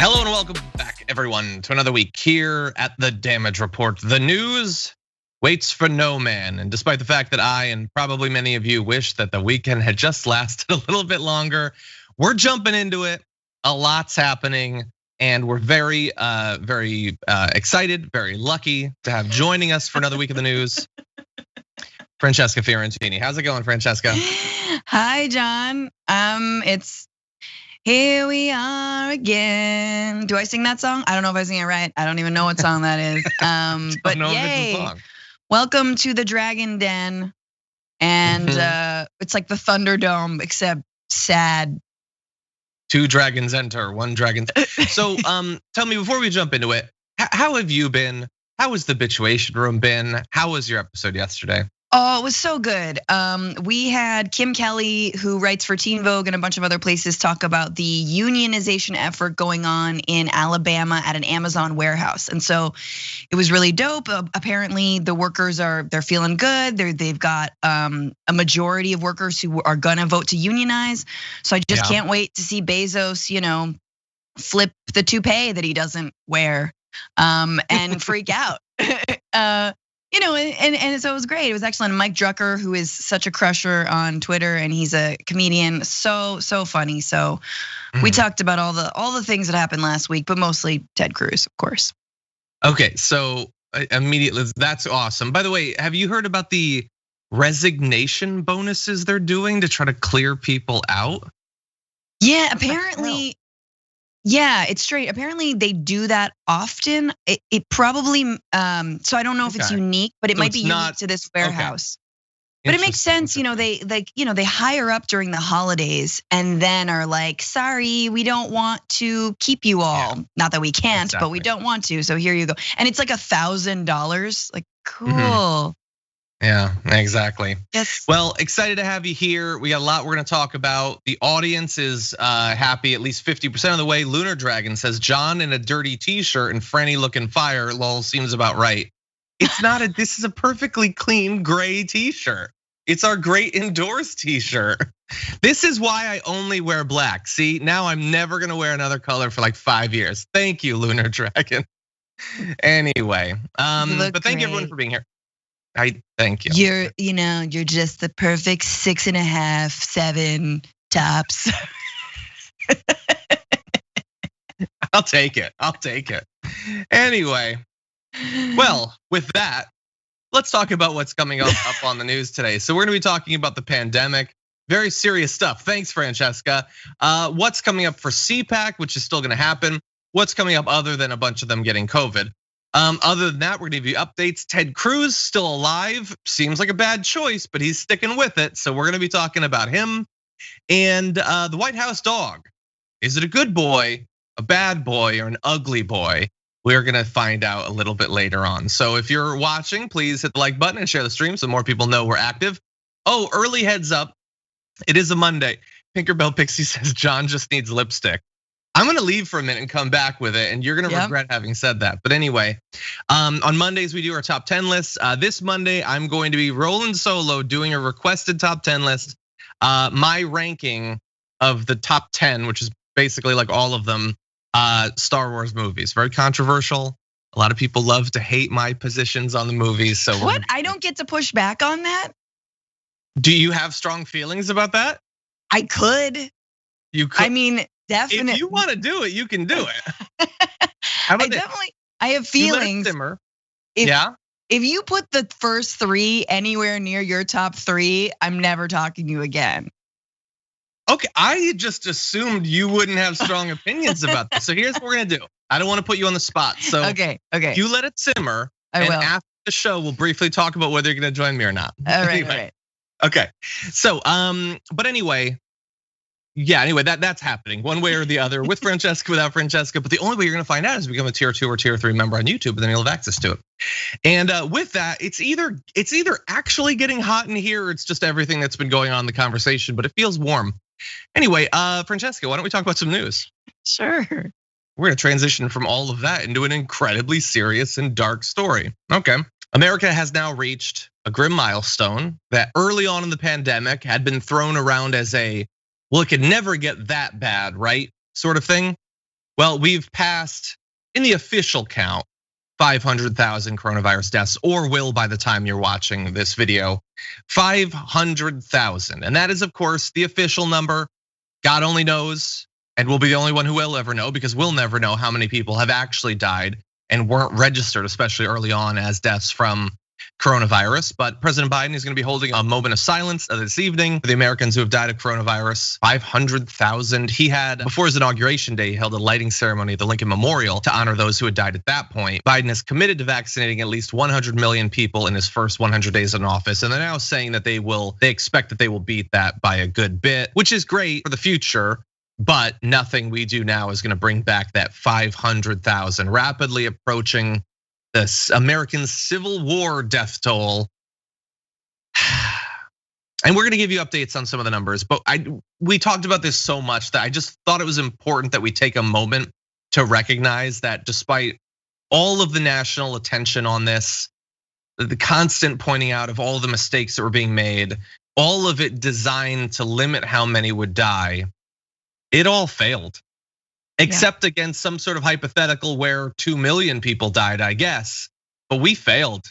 Hello and welcome back, everyone, to another week here at the Damage Report. The news waits for no man. And despite the fact that I and probably many of you wish that the weekend had just lasted a little bit longer, we're jumping into it. A lot's happening. And we're very excited, very lucky to have joining us for another week of the news, Francesca Fiorentini. How's it going, Francesca? Hi, John. It's here we are again. Do I sing that song? I don't know if I sing it right. I don't even know what song that is. But yay! Welcome to the Dragon Den, and it's like the Thunderdome except sad. 2 dragons enter, 1 dragon. So tell me, before we jump into it, how have you been? How has the Bitchuation Room been? How was your episode yesterday? Oh, it was so good. We had Kim Kelly, who writes for Teen Vogue and a bunch of other places, talk about the unionization effort going on in Alabama at an Amazon warehouse. And so it was really dope. Apparently the workers they're feeling good. They've got a majority of workers who are gonna vote to unionize. So I just can't wait to see Bezos, flip the toupee that he doesn't wear and freak out. And so it was great. It was excellent. Mike Drucker, who is such a crusher on Twitter, and he's a comedian, so funny. So we talked about all the things that happened last week, but mostly Ted Cruz, of course. Okay, so immediately, that's awesome. By the way, have you heard about the resignation bonuses they're doing to try to clear people out? Yeah, apparently. Yeah, it's straight. Apparently they do that often. It probably, so I don't know if it's unique, but it might be unique to this warehouse. But it makes sense, they hire up during the holidays and then are like, sorry, we don't want to keep you all. Yeah. Not that we can't, but we don't want to. So here you go. And it's like $1,000. Like, cool. Yeah, exactly. Yes. Well, excited to have you here. We got a lot we're gonna talk about. The audience is happy at least 50% of the way. Lunar Dragon says John in a dirty t-shirt and Franny looking fire. Lol, seems about right. It's not this is a perfectly clean gray t-shirt. It's our great indoors t-shirt. This is why I only wear black. See, now I'm never gonna wear another color for like 5 years. Thank you, Lunar Dragon. Anyway, but thank you everyone for being here. I thank you. You're just the perfect 6.5, 7 tops. I'll take it. Anyway, well, with that, let's talk about what's coming up on the news today. So we're gonna be talking about the pandemic, very serious stuff. Thanks, Francesca. What's coming up for CPAC, which is still gonna happen? What's coming up other than a bunch of them getting COVID? Other than that, we're gonna give you updates. Ted Cruz still alive. Seems like a bad choice, but he's sticking with it. So we're gonna be talking about him. And the White House dog. Is it a good boy, a bad boy, or an ugly boy? We're gonna find out a little bit later on. So if you're watching, please hit the like button and share the stream so more people know we're active. Oh, early heads up. It is a Monday. Pinkerbell Pixie says John just needs lipstick. I'm gonna leave for a minute and come back with it, and you're gonna regret having said that. But anyway, on Mondays we do our top 10 lists. This Monday I'm going to be rolling solo, doing a requested top 10 list. My ranking of the top 10, which is basically like all of them, Star Wars movies. Very controversial. A lot of people love to hate my positions on the movies. So what? I don't get to push back on that? Do you have strong feelings about that? I could. You could. I mean, definitely. If you want to do it, you can do it. How about I have feelings. You let it simmer. If you put the first 3 anywhere near your top 3, I'm never talking to you again. Okay, I just assumed you wouldn't have strong opinions about this. So here's what we're gonna do. I don't want to put you on the spot. So okay. You let it simmer. I will. After the show, we'll briefly talk about whether you're gonna join me or not. All right. Okay. So, but anyway. Yeah, anyway, that's happening one way or the other with Francesca, without Francesca. But the only way you're gonna find out is become a tier 2 or tier 3 member on YouTube, and then you'll have access to it. And with that, it's either actually getting hot in here, or it's just everything that's been going on in the conversation, but it feels warm. Anyway, Francesca, why don't we talk about some news? Sure. We're gonna transition from all of that into an incredibly serious and dark story. Okay. America has now reached a grim milestone that early on in the pandemic had been thrown around as well, it could never get that bad, right? Sort of thing. Well, we've passed, in the official count, 500,000 coronavirus deaths, or will by the time you're watching this video, 500,000. And that is, of course, the official number. God only knows, and we'll be the only one who will ever know, because we'll never know how many people have actually died and weren't registered, especially early on, as deaths from coronavirus. But President Biden is going to be holding a moment of silence this evening for the Americans who have died of coronavirus. 500,000. He had, before his inauguration day, he held a lighting ceremony at the Lincoln Memorial to honor those who had died at that point. Biden is committed to vaccinating at least 100 million people in his first 100 days in office. And they're now saying that they expect that they will beat that by a good bit, which is great for the future. But nothing we do now is going to bring back that 500,000, rapidly approaching this American Civil War death toll. And we're gonna give you updates on some of the numbers, but we talked about this so much that I just thought it was important that we take a moment to recognize that despite all of the national attention on this, the constant pointing out of all the mistakes that were being made, all of it designed to limit how many would die, it all failed. Except against some sort of hypothetical where 2 million people died, I guess. But we failed.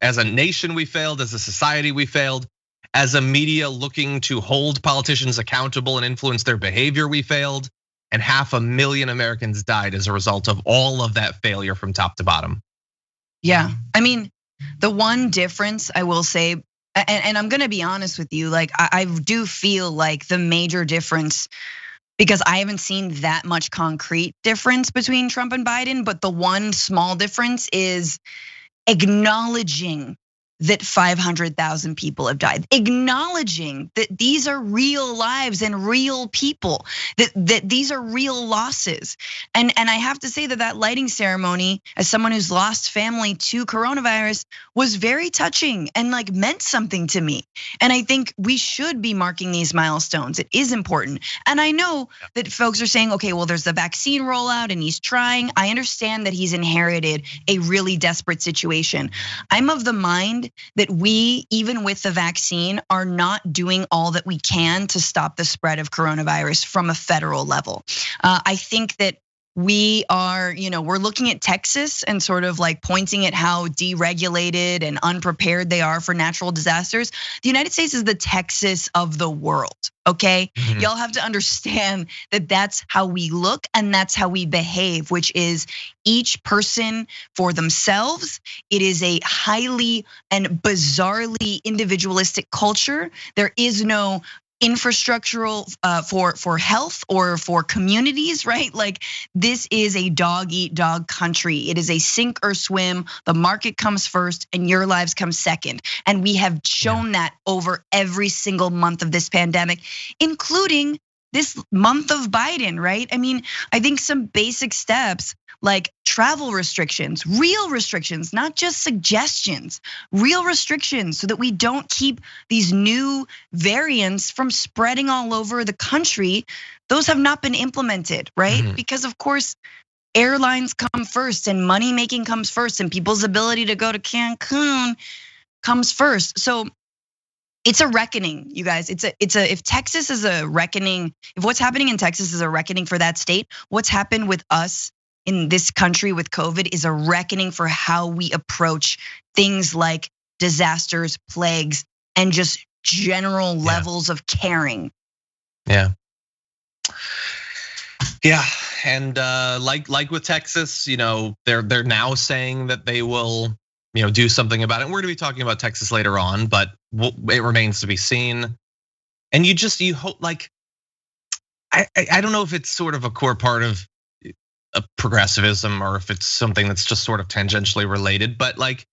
As a nation, we failed. As a society, we failed. As a media looking to hold politicians accountable and influence their behavior, we failed. And 500,000 Americans died as a result of all of that failure from top to bottom. Yeah, I mean, the one difference I will say, and I'm gonna be honest with you, like I do feel like the major difference, because I haven't seen that much concrete difference between Trump and Biden, but the one small difference is acknowledging that 500,000 people have died, acknowledging that these are real lives and real people, that these are real losses. And I have to say that lighting ceremony, as someone who's lost family to coronavirus, was very touching and like meant something to me. And I think we should be marking these milestones. It is important. And I know that folks are saying, okay, well, there's the vaccine rollout and he's trying. I understand that he's inherited a really desperate situation. I'm of the mind that we, even with the vaccine, are not doing all that we can to stop the spread of coronavirus from a federal level. I think that we are, we're looking at Texas and sort of like pointing at how deregulated and unprepared they are for natural disasters. The United States is the Texas of the world, okay? Y'all have to understand that that's how we look and that's how we behave, which is each person for themselves. It is a highly and bizarrely individualistic culture. There is no infrastructural for health or for communities, right? Like this is a dog eat dog country. It is a sink or swim. The market comes first and your lives come second. And we have shown that over every single month of this pandemic, including this month of Biden, right? I mean, I think some basic steps like travel restrictions, real restrictions, not just suggestions, real restrictions so that we don't keep these new variants from spreading all over the country. Those have not been implemented, right? Because of course, airlines come first and money making comes first and people's ability to go to Cancun comes first. So it's a reckoning, you guys. If Texas is a reckoning, if what's happening in Texas is a reckoning for that state, what's happened with us in this country with COVID is a reckoning for how we approach things like disasters, plagues, and just general levels of caring. Yeah, and like with Texas, they're now saying that they will, do something about it. And we're gonna be talking about Texas later on, but it remains to be seen. And you hope, like, I don't know if it's sort of a core part of progressivism or if it's something that's just sort of tangentially related, but like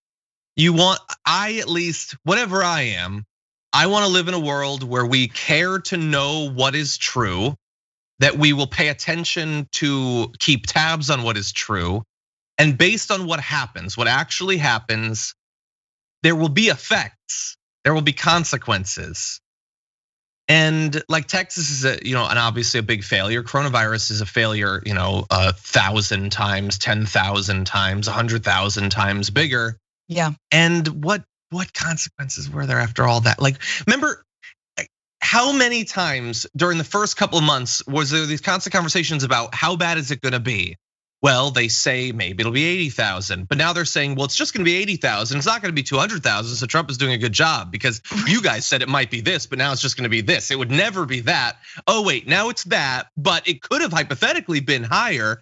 at least, whatever I am, I want to live in a world where we care to know what is true, that we will pay attention to keep tabs on what is true, and based on what happens, what actually happens, there will be effects, there will be consequences. And like Texas is an obviously a big failure. Coronavirus is a failure, 1,000 times, 10,000 times, 100,000 times bigger. Yeah. And what consequences were there after all that? Like, remember how many times during the first couple of months was there these constant conversations about how bad is it going to be? Well, they say maybe it'll be 80,000, but now they're saying, well, it's just going to be 80,000. It's not going to be 200,000. So Trump is doing a good job because you guys said it might be this, but now it's just going to be this. It would never be that. Oh wait, now it's that, but it could have hypothetically been higher.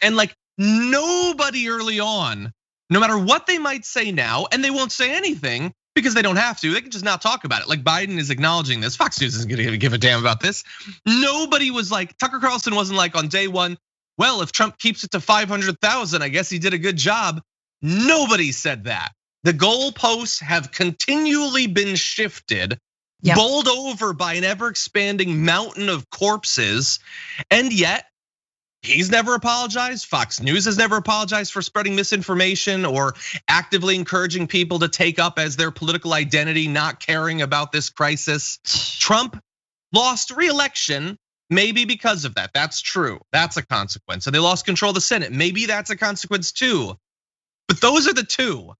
And like nobody early on, no matter what they might say now, and they won't say anything because they don't have to. They can just not talk about it. Like Biden is acknowledging this. Fox News isn't going to give a damn about this. Nobody was like, Tucker Carlson wasn't like on day one, well, if Trump keeps it to 500,000, I guess he did a good job. Nobody said that. The goalposts have continually been shifted, bowled over by an ever expanding mountain of corpses. And yet he's never apologized. Fox News has never apologized for spreading misinformation or actively encouraging people to take up as their political identity, not caring about this crisis. Trump lost re-election. Maybe because of that, that's true. That's a consequence. And they lost control of the Senate. Maybe that's a consequence too. But those are the two.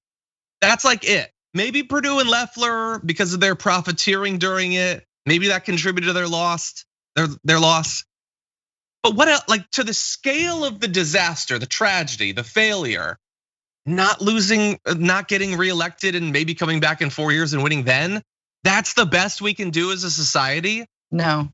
That's like it. Maybe Perdue and Loeffler, because of their profiteering during it, maybe that contributed to their loss. But what else? Like to the scale of the disaster, the tragedy, the failure, not losing, not getting reelected, and maybe coming back in 4 years and winning then. That's the best we can do as a society. No.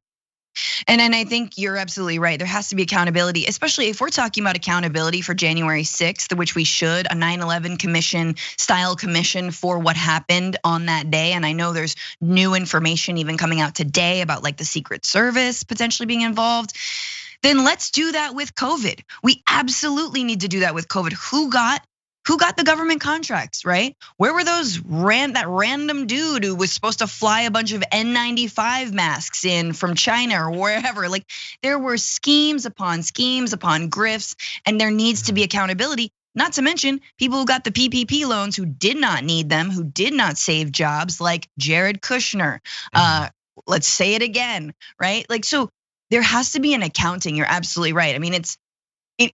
And I think you're absolutely right. There has to be accountability, especially if we're talking about accountability for January 6th, which we should, a 9/11 commission style commission for what happened on that day. And I know there's new information even coming out today about like the Secret Service potentially being involved. Then let's do that with COVID. We absolutely need to do that with COVID. Who got the government contracts, right? Where were those that random dude who was supposed to fly a bunch of N95 masks in from China or wherever? Like there were schemes upon grifts, and there needs to be accountability. Not to mention people who got the PPP loans who did not need them, who did not save jobs, like Jared Kushner. Let's say it again, right? Like so, there has to be an accounting. You're absolutely right. I mean, it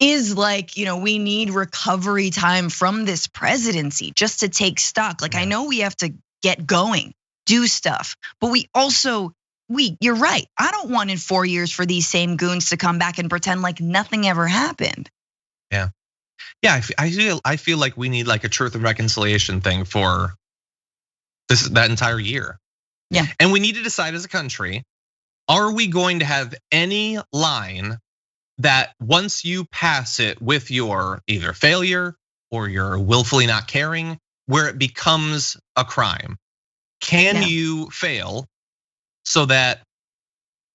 is like, we need recovery time from this presidency just to take stock. Like, I know we have to get going, do stuff, but you're right. I don't want in 4 years for these same goons to come back and pretend like nothing ever happened. Yeah, I feel like we need like a truth and reconciliation thing for that entire year. Yeah, and we need to decide as a country, are we going to have any line that once you pass it with your either failure or your willfully not caring, where it becomes a crime? Can you fail so that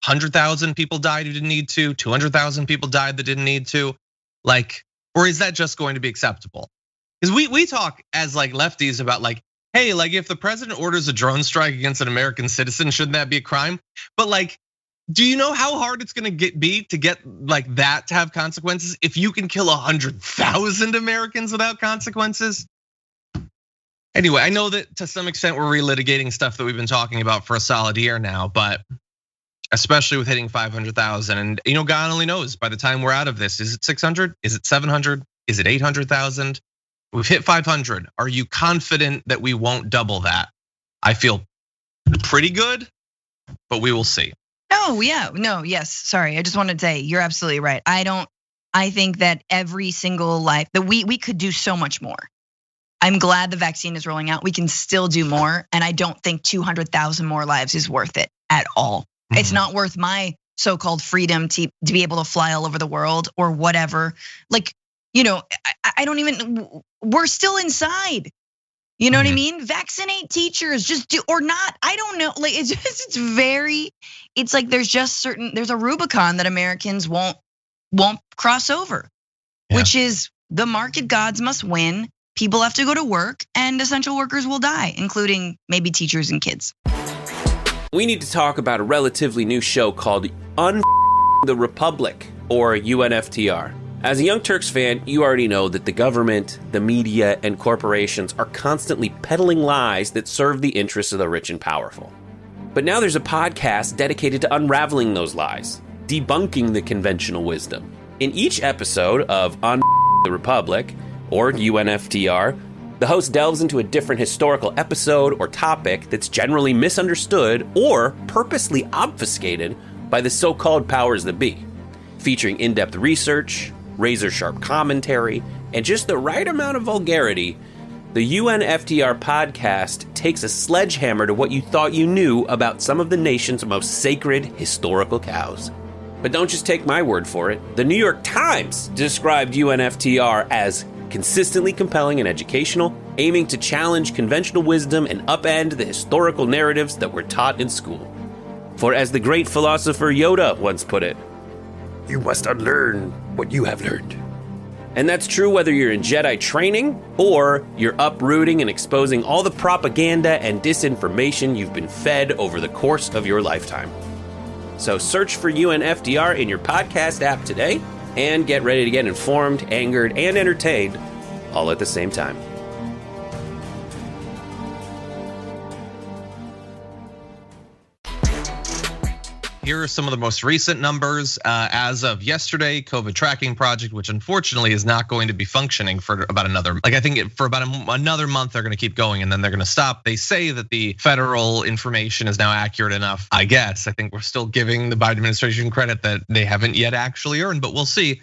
100,000 people died who didn't need to, 200,000 people died that didn't need to? Like, or is that just going to be acceptable? Because we talk as like lefties about like, hey, like if the president orders a drone strike against an American citizen, shouldn't that be a crime? But like, do you know how hard it's gonna be to get like that to have consequences if you can kill 100,000 Americans without consequences? Anyway, I know that to some extent we're relitigating stuff that we've been talking about for a solid year now, but especially with hitting 500,000, and God only knows by the time we're out of this, is it 600? Is it 700? Is it 800,000? We've hit 500. Are you confident that we won't double that? I feel pretty good, but we will see. Yes. Sorry, I just wanted to say you're absolutely right. I think that every single life that we could do so much more. I'm glad the vaccine is rolling out. We can still do more, and I don't think 200,000 more lives is worth it at all. It's not worth my so-called freedom to be able to fly all over the world or whatever. Like, I don't even. We're still inside. You know what I mean? Vaccinate teachers, just do or not. I don't know. Like it's like there's a Rubicon that Americans won't cross over, which is the market gods must win. People have to go to work, and essential workers will die, including maybe teachers and kids. We need to talk about a relatively new show called the Republic, or UNFTR. As a Young Turks fan, you already know that the government, the media, and corporations are constantly peddling lies that serve the interests of the rich and powerful. But now there's a podcast dedicated to unraveling those lies, debunking the conventional wisdom. In each episode of the Republic, or UNFTR, The host delves into a different historical episode or topic that's generally misunderstood or purposely obfuscated by the so-called powers that be, featuring in-depth research, razor-sharp commentary, and just the right amount of vulgarity. The UNFTR podcast takes a sledgehammer to what you thought you knew about some of the nation's most sacred historical cows. But don't just take my word for it. The New York Times described UNFTR as consistently compelling and educational, aiming to challenge conventional wisdom and upend the historical narratives that were taught in school. For as the great philosopher Yoda once put it, "You must unlearn what you have learned." And that's true whether you're in Jedi training or you're uprooting and exposing all the propaganda and disinformation you've been fed over the course of your lifetime. So search for UNFTR in your podcast app today and get ready to get informed, angered, and entertained all at the same time. Here are some of the most recent numbers as of yesterday. COVID tracking project, which unfortunately is not going to be functioning for about another, for about another month, they're going to keep going and then they're going to stop. They say that the federal information is now accurate enough. I guess. I think we're still giving the Biden administration credit that they haven't yet actually earned, but we'll see.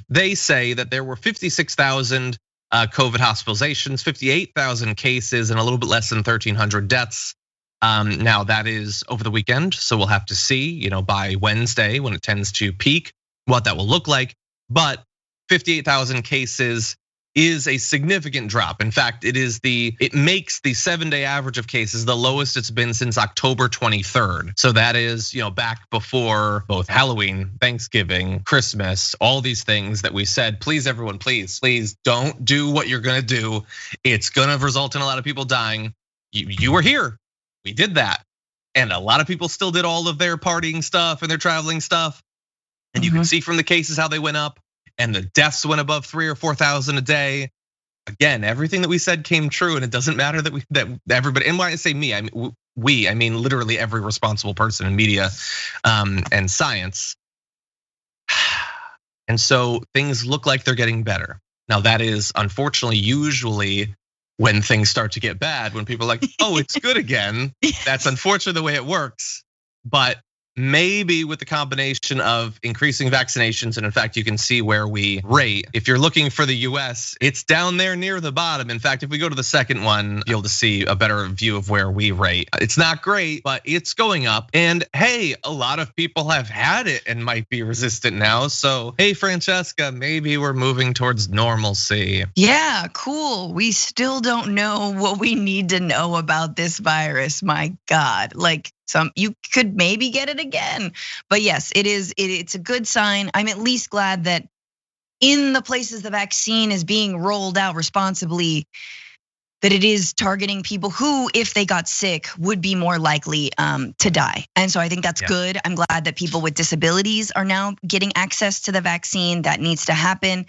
They say that there were 56,000 COVID hospitalizations, 58,000 cases, and a little bit less than 1,300 deaths. Now that is over the weekend, so we'll have to see, by Wednesday when it tends to peak, what that will look like. But 58,000 cases is a significant drop. In fact, it makes the 7-day average of cases the lowest it's been since October 23rd. So that is, back before both Halloween, Thanksgiving, Christmas, all these things that we said, please everyone, please don't do what you're gonna do. It's gonna result in a lot of people dying. You were here. We did that. And a lot of people still did all of their partying stuff and their traveling stuff. And you can see from the cases how they went up and the deaths went above 3,000 or 4,000 a day. Again, everything that we said came true, and it doesn't matter that everybody, and when I say me, I mean literally every responsible person in media and science. And so things look like they're getting better. Now that is unfortunately usually when things start to get bad, when people are like, oh, it's good again. That's unfortunately the way it works. But maybe with the combination of increasing vaccinations, and in fact, you can see where we rate. If you're looking for the US, it's down there near the bottom. In fact, if we go to the second one, you'll just see a better view of where we rate. It's not great, but it's going up. And hey, a lot of people have had it and might be resistant now. So hey, Francesca, maybe we're moving towards normalcy. Yeah, cool. We still don't know what we need to know about this virus. My God, you could maybe get it again. But yes, it's a good sign. I'm at least glad that in the places the vaccine is being rolled out responsibly, that it is targeting people who, if they got sick, would be more likely to die. And so I think that's good. I'm glad that people with disabilities are now getting access to the vaccine. That needs to happen.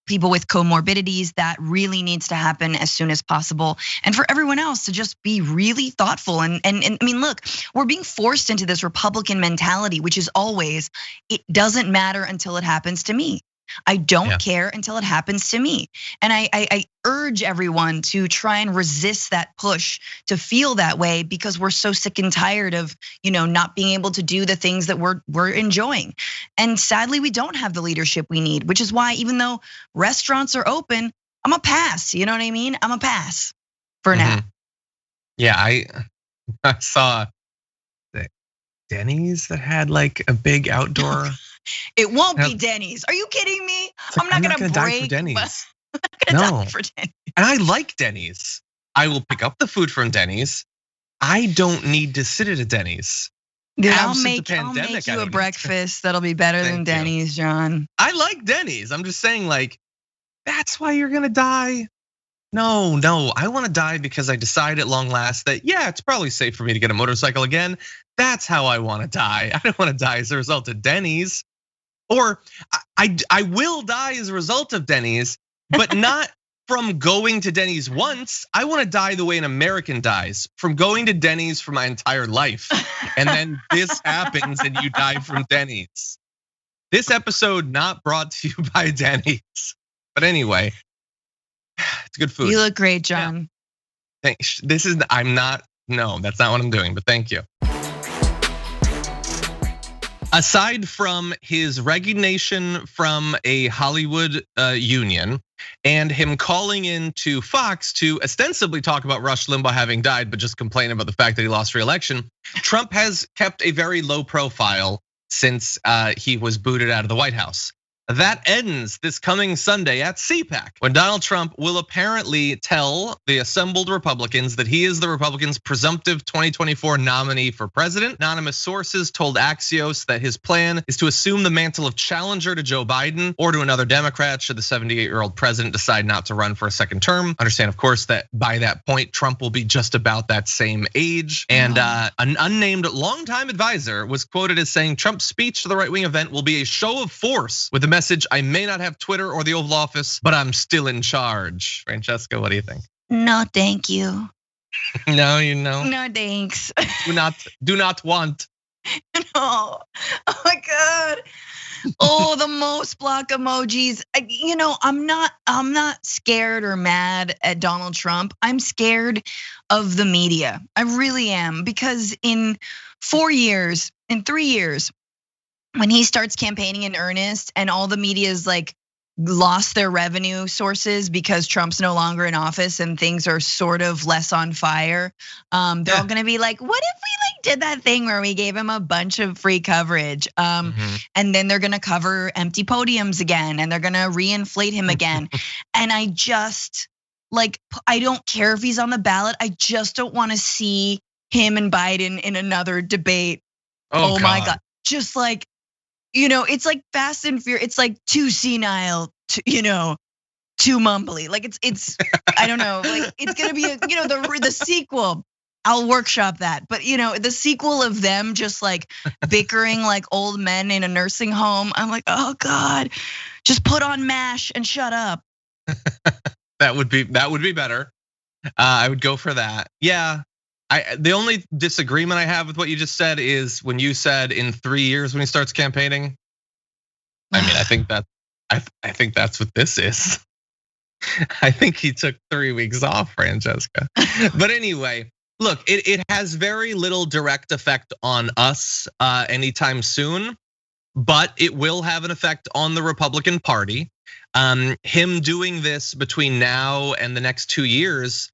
People with comorbidities, that really needs to happen as soon as possible. And for everyone else to just be really thoughtful. And I mean, look, we're being forced into this Republican mentality, which is always, it doesn't matter until it happens to me. I don't care until it happens to me. And I urge everyone to try and resist that push to feel that way, because we're so sick and tired of, not being able to do the things that we're enjoying. And sadly, we don't have the leadership we need, which is why even though restaurants are open, I'm a pass. You know what I mean? I'm a pass for now. Yeah, I saw Denny's that had a big outdoor. It won't be Denny's. Are you kidding me? I'm not gonna die for Denny's. I'm not gonna die for Denny's. And I like Denny's. I will pick up the food from Denny's. I don't need to sit at a Denny's. Dude, I'll make you a breakfast that'll be better than Denny's, John. I like Denny's. I'm just saying, that's why you're gonna die. No, I wanna die because I decide at long last that, it's probably safe for me to get a motorcycle again. That's how I wanna die. I don't wanna die as a result of Denny's. Or I will die as a result of Denny's, but not from going to Denny's once. I wanna die the way an American dies, from going to Denny's for my entire life. And then this happens and you die from Denny's. This episode not brought to you by Denny's. But anyway, It's good food. You look great, John. Yeah. No, that's not what I'm doing, but thank you. Aside from his resignation from a Hollywood union and him calling into Fox to ostensibly talk about Rush Limbaugh having died, but just complain about the fact that he lost re-election, Trump has kept a very low profile since he was booted out of the White House. That ends this coming Sunday at CPAC, when Donald Trump will apparently tell the assembled Republicans that he is the Republicans' presumptive 2024 nominee for president. Anonymous sources told Axios that his plan is to assume the mantle of challenger to Joe Biden or to another Democrat should the 78-year-old president decide not to run for a second term. Understand, of course, that by that point, Trump will be just about that same age. And an unnamed longtime advisor was quoted as saying Trump's speech to the right-wing event will be a show of force with the message, I may not have Twitter or the Oval Office, but I'm still in charge. Francesca, what do you think? No, thank you. No, you know. No, thanks. Do not want. No. Oh my God. Oh, the most block emojis. I'm not scared or mad at Donald Trump. I'm scared of the media. I really am, because in 3 years, when he starts campaigning in earnest and all the media's like lost their revenue sources because Trump's no longer in office and things are sort of less on fire, they're all gonna be like, what if we did that thing where we gave him a bunch of free coverage? And then they're gonna cover empty podiums again and they're gonna reinflate him again. And I just I don't care if he's on the ballot. I just don't wanna see him and Biden in another debate. Oh my God. Just like, it's like Fast and Furious. It's like too senile, too mumbly. Like it's I don't know. Like it's gonna be the sequel. I'll workshop that, but the sequel of them just like bickering like old men in a nursing home. I'm like, oh God, just put on MASH and shut up. That would be better. I would go for that. Yeah. The only disagreement I have with what you just said is when you said in 3 years when he starts campaigning. I mean, I think that's what this is. I think he took 3 weeks off, Francesca. But anyway, look, it has very little direct effect on us anytime soon, but it will have an effect on the Republican Party. Him doing this between now and the next 2 years,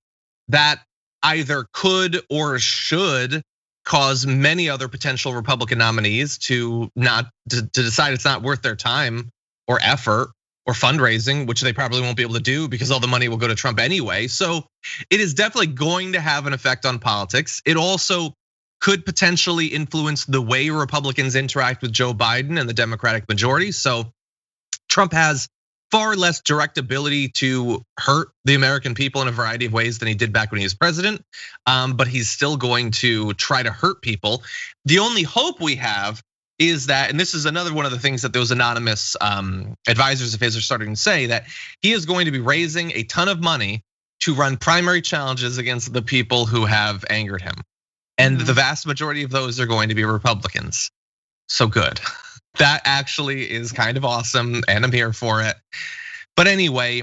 that either could or should cause many other potential Republican nominees to decide it's not worth their time or effort or fundraising, which they probably won't be able to do because all the money will go to Trump anyway. So it is definitely going to have an effect on politics. It also could potentially influence the way Republicans interact with Joe Biden and the Democratic majority. So Trump has far less direct ability to hurt the American people in a variety of ways than he did back when he was president. But he's still going to try to hurt people. The only hope we have is that, and this is another one of the things that those anonymous advisors of his are starting to say, that he is going to be raising a ton of money to run primary challenges against the people who have angered him. And the vast majority of those are going to be Republicans. So good. That actually is kind of awesome, and I'm here for it. But anyway,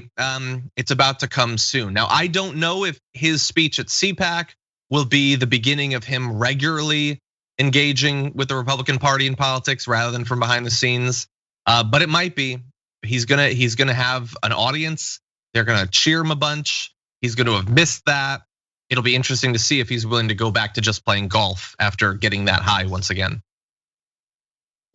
it's about to come soon. Now, I don't know if his speech at CPAC will be the beginning of him regularly engaging with the Republican Party in politics rather than from behind the scenes. But it might be. He's gonna have an audience. They're gonna cheer him a bunch. He's gonna have missed that. It'll be interesting to see if he's willing to go back to just playing golf after getting that high once again.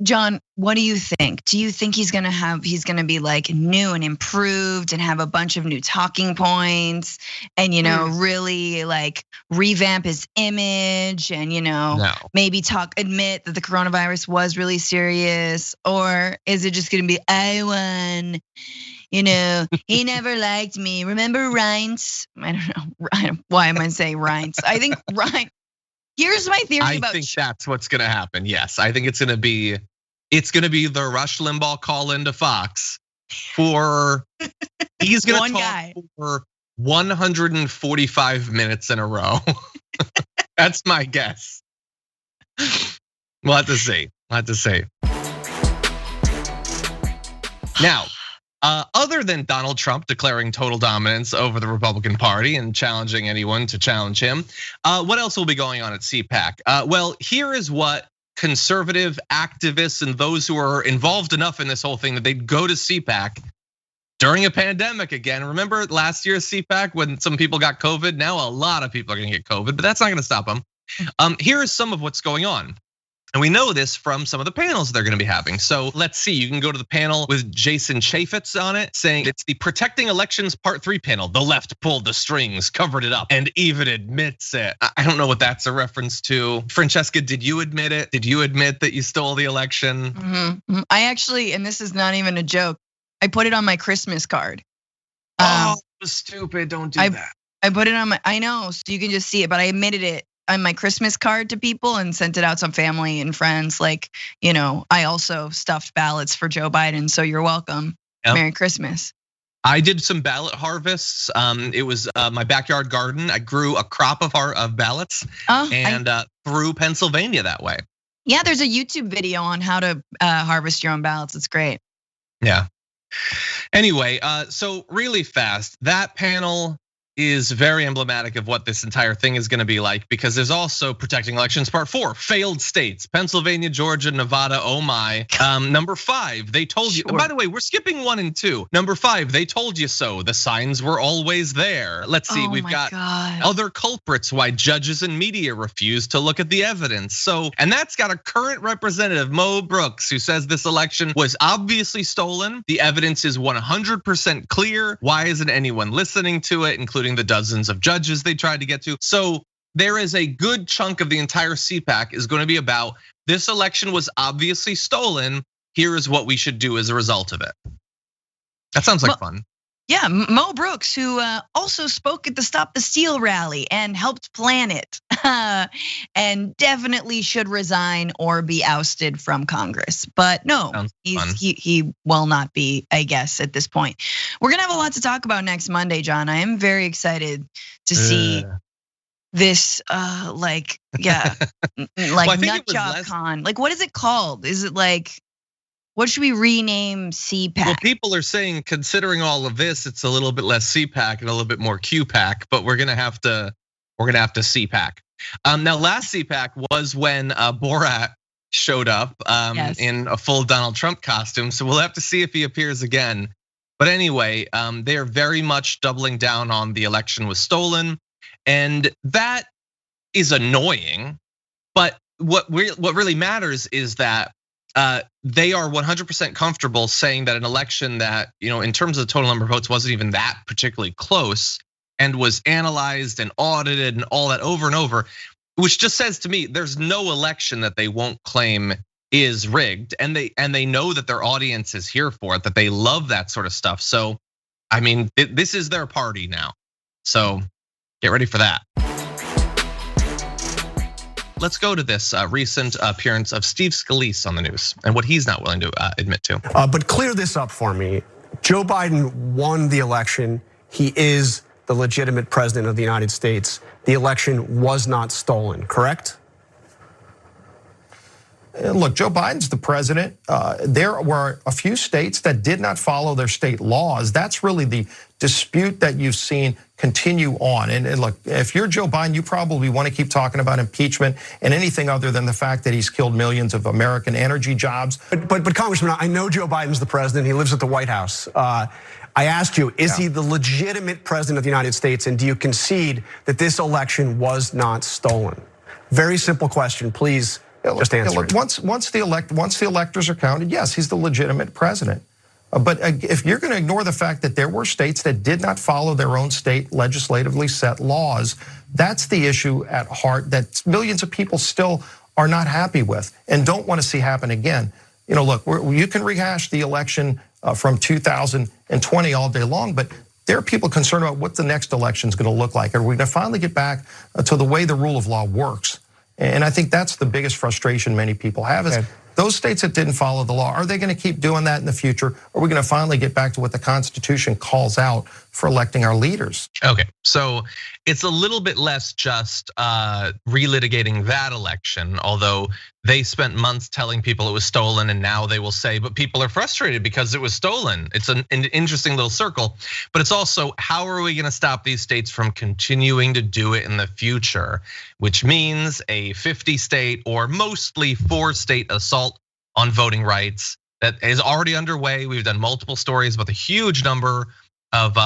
John, what do you think? Do you think he's gonna be like new and improved and have a bunch of new talking points and really like revamp his image and maybe admit that the coronavirus was really serious? Or is it just gonna be, I won, he never liked me. Remember Reince? I don't know. Why am I saying Reince? I think Reince. Here's my theory about. I think that's what's gonna happen. Yes, I think it's gonna be the Rush Limbaugh call into Fox for. He's gonna talk for 145 minutes in a row. That's my guess. We'll have to see. Now, Other than Donald Trump declaring total dominance over the Republican Party and challenging anyone to challenge him, what else will be going on at CPAC? Well, here is what conservative activists and those who are involved enough in this whole thing that they'd go to CPAC during a pandemic again. Remember last year's CPAC when some people got COVID? Now a lot of people are gonna get COVID, but that's not gonna stop them. Here is some of what's going on. And we know this from some of the panels they're gonna be having. So let's see, you can go to the panel with Jason Chaffetz on it, saying it's the Protecting Elections Part 3 panel. The left pulled the strings, covered it up, and even admits it. I don't know what that's a reference to. Francesca, did you admit it? Did you admit that you stole the election? I actually, and this is not even a joke, I put it on my Christmas card. Oh, stupid, don't do that. I put it on my, I know, so you can just see it, but I admitted it on my Christmas card to people and sent it out to family and friends. Like, I also stuffed ballots for Joe Biden, so you're welcome. Yep. Merry Christmas. I did some ballot harvests. It was my backyard garden. I grew a crop of ballots and through Pennsylvania that way. Yeah, there's a YouTube video on how to harvest your own ballots. It's great. Yeah. Anyway, so really fast, that panel is very emblematic of what this entire thing is gonna be like, because there's also Protecting Elections Part 4, failed states, Pennsylvania, Georgia, Nevada, oh my. Number 5, they told you, by the way, we're skipping 1 and 2. Number 5, they told you so, the signs were always there. Let's see, we've got other culprits, why judges and media refuse to look at the evidence. So, and that's got a current representative, Mo Brooks, who says this election was obviously stolen. The evidence is 100% clear. Why isn't anyone listening to it, including the dozens of judges they tried to get to? So there is a good chunk of the entire CPAC is going to be about this election was obviously stolen. Here is what we should do as a result of it. That sounds like fun. Yeah, Mo Brooks, who also spoke at the Stop the Steal rally and helped plan it, and definitely should resign or be ousted from Congress. But no, he will not be, I guess, at this point. We're gonna have a lot to talk about next Monday, John. I am very excited to see this, like nut job con. Like, what is it called? Is it like, what should we rename CPAC? Well, people are saying, considering all of this, it's a little bit less CPAC and a little bit more QPAC, but we're gonna have to CPAC. Now, last CPAC was when Borat showed up in a full Donald Trump costume, so we'll have to see if he appears again. But anyway, they are very much doubling down on the election was stolen, and that is annoying. But what really matters is that they are 100% comfortable saying that an election that, in terms of the total number of votes wasn't even that particularly close and was analyzed and audited and all that over and over, which just says to me, there's no election that they won't claim is rigged, and they know that their audience is here for it, that they love that sort of stuff. So, I mean, this is their party now. So get ready for that. Let's go to this recent appearance of Steve Scalise on the news and what he's not willing to admit to. But clear this up for me. Joe Biden won the election. He is the legitimate president of the United States. The election was not stolen, correct? Look, Joe Biden's the president. There were a few states that did not follow their state laws. That's really the dispute that you've seen continue on. And look, if you're Joe Biden, you probably want to keep talking about impeachment and anything other than the fact that he's killed millions of American energy jobs. But Congressman, I know Joe Biden's the president. He lives at the White House. I asked you, is he the legitimate president of the United States? And do you concede that this election was not stolen? Very simple question, please. Just answer it. Once the electors are counted, yes, he's the legitimate president. But if you're going to ignore the fact that there were states that did not follow their own state legislatively set laws, that's the issue at heart that millions of people still are not happy with and don't want to see happen again. Look, you can rehash the election from 2020 all day long, but there are people concerned about what the next election is going to look like. Are we going to finally get back to the way the rule of law works? And I think that's the biggest frustration many people have is those states that didn't follow the law, are they going to keep doing that in the future? Or are we going to finally get back to what the Constitution calls out for electing our leaders. Okay, so it's a little bit less just relitigating that election, although they spent months telling people it was stolen, and now they will say, but people are frustrated because it was stolen. It's an interesting little circle, but it's also, how are we gonna stop these states from continuing to do it in the future? Which means a 50-state or mostly 4-state assault on voting rights that is already underway. We've done multiple stories about the huge number of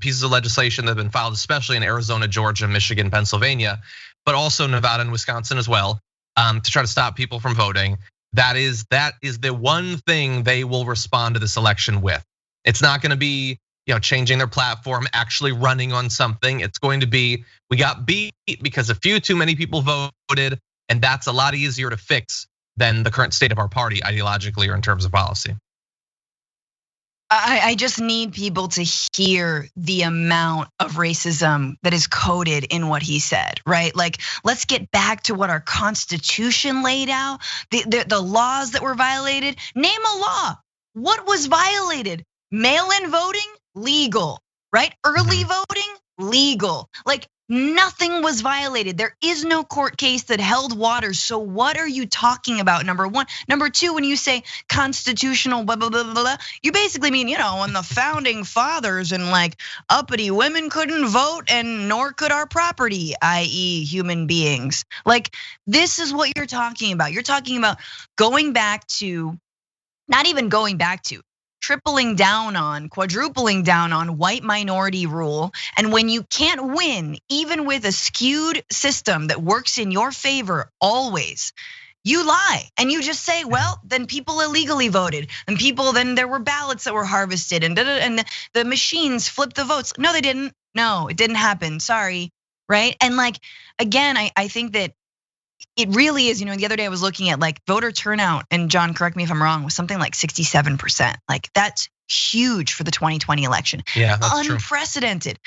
pieces of legislation that have been filed, especially in Arizona, Georgia, Michigan, Pennsylvania, but also Nevada and Wisconsin as well, to try to stop people from voting. That is the one thing they will respond to this election with. It's not gonna be, changing their platform, actually running on something. It's going to be, we got beat because a few too many people voted, and that's a lot easier to fix than the current state of our party ideologically or in terms of policy. I just need people to hear the amount of racism that is coded in what he said, right? Like, let's get back to what our Constitution laid out, the laws that were violated. Name a law. What was violated? Mail-in voting, legal, right? Early voting, legal. Like, nothing was violated. There is no court case that held water. So what are you talking about? Number one. Number two, when you say constitutional blah, blah, blah, blah, blah, you basically mean, when the founding fathers and like uppity women couldn't vote and nor could our property, i.e. human beings. Like, this is what you're talking about. You're talking about going back to, not even going back to, tripling down on, quadrupling down on white minority rule. And when you can't win, even with a skewed system that works in your favor always, you lie and you just say, well, then people illegally voted, and then there were ballots that were harvested, and the machines flipped the votes. No, they didn't. No, it didn't happen. Sorry, right? And like, again, I think that it really is, the other day I was looking at like voter turnout, and John, correct me if I'm wrong, was something like 67%. Like, that's huge for the 2020 election. Yeah, that's unprecedented.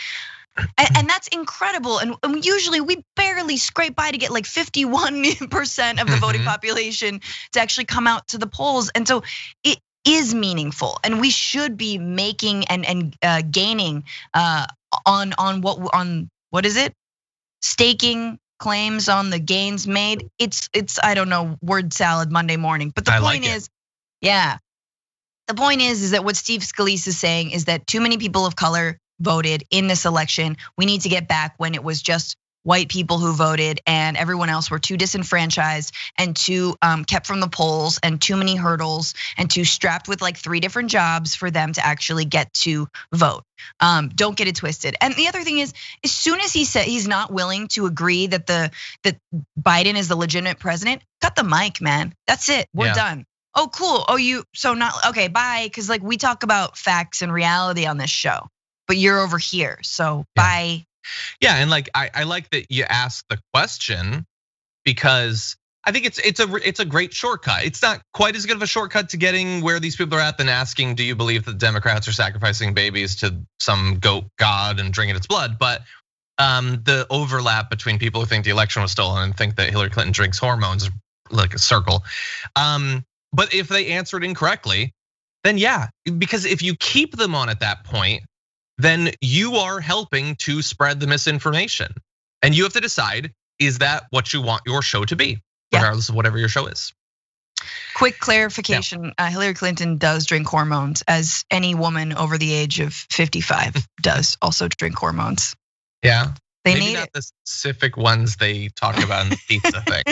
And that's incredible. And usually we barely scrape by to get like 51% of the voting population to actually come out to the polls. And so it is meaningful, and we should be making and gaining on what is it? Staking claims on the gains made. It's I don't know, word salad Monday morning. But the point is, yeah. The point is that what Steve Scalise is saying is that too many people of color voted in this election. We need to get back when it was just white people who voted and everyone else were too disenfranchised and too kept from the polls, and too many hurdles, and too strapped with like 3 different jobs for them to actually get to vote. Don't get it twisted. And the other thing is, as soon as he said he's not willing to agree that that Biden is the legitimate president, cut the mic, man. That's it. We're done. Oh, cool. Oh, so not okay. Bye. Because like, we talk about facts and reality on this show, but you're over here. So bye. Yeah, and like, I like that you asked the question, because I think it's a great shortcut. It's not quite as good of a shortcut to getting where these people are at than asking, do you believe that Democrats are sacrificing babies to some goat god and drinking its blood? But the overlap between people who think the election was stolen and think that Hillary Clinton drinks hormones is like a circle. But if they answered incorrectly, then yeah, because if you keep them on at that point, then you are helping to spread the misinformation. And you have to decide, is that what you want your show to be, regardless of whatever your show is? Quick clarification, Hillary Clinton does drink hormones, as any woman over the age of 55 does also drink hormones. Yeah, maybe need not the specific ones they talk about in the pizza thing.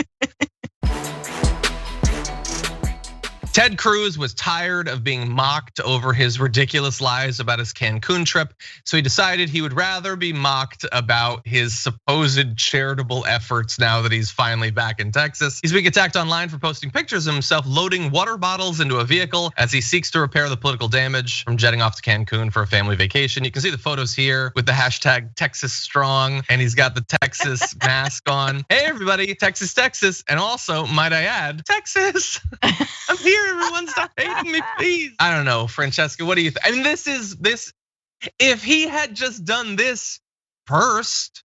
Ted Cruz was tired of being mocked over his ridiculous lies about his Cancun trip, so he decided he would rather be mocked about his supposed charitable efforts now that he's finally back in Texas. He's being attacked online for posting pictures of himself loading water bottles into a vehicle as he seeks to repair the political damage from jetting off to Cancun for a family vacation. You can see the photos here with the hashtag Texas Strong, and he's got the Texas mask on. Hey everybody, Texas, Texas, and also, might I add, Texas. I'm here. Everyone stop hating me, please. I don't know, Francesca, what do you think? I mean, this, if he had just done this first,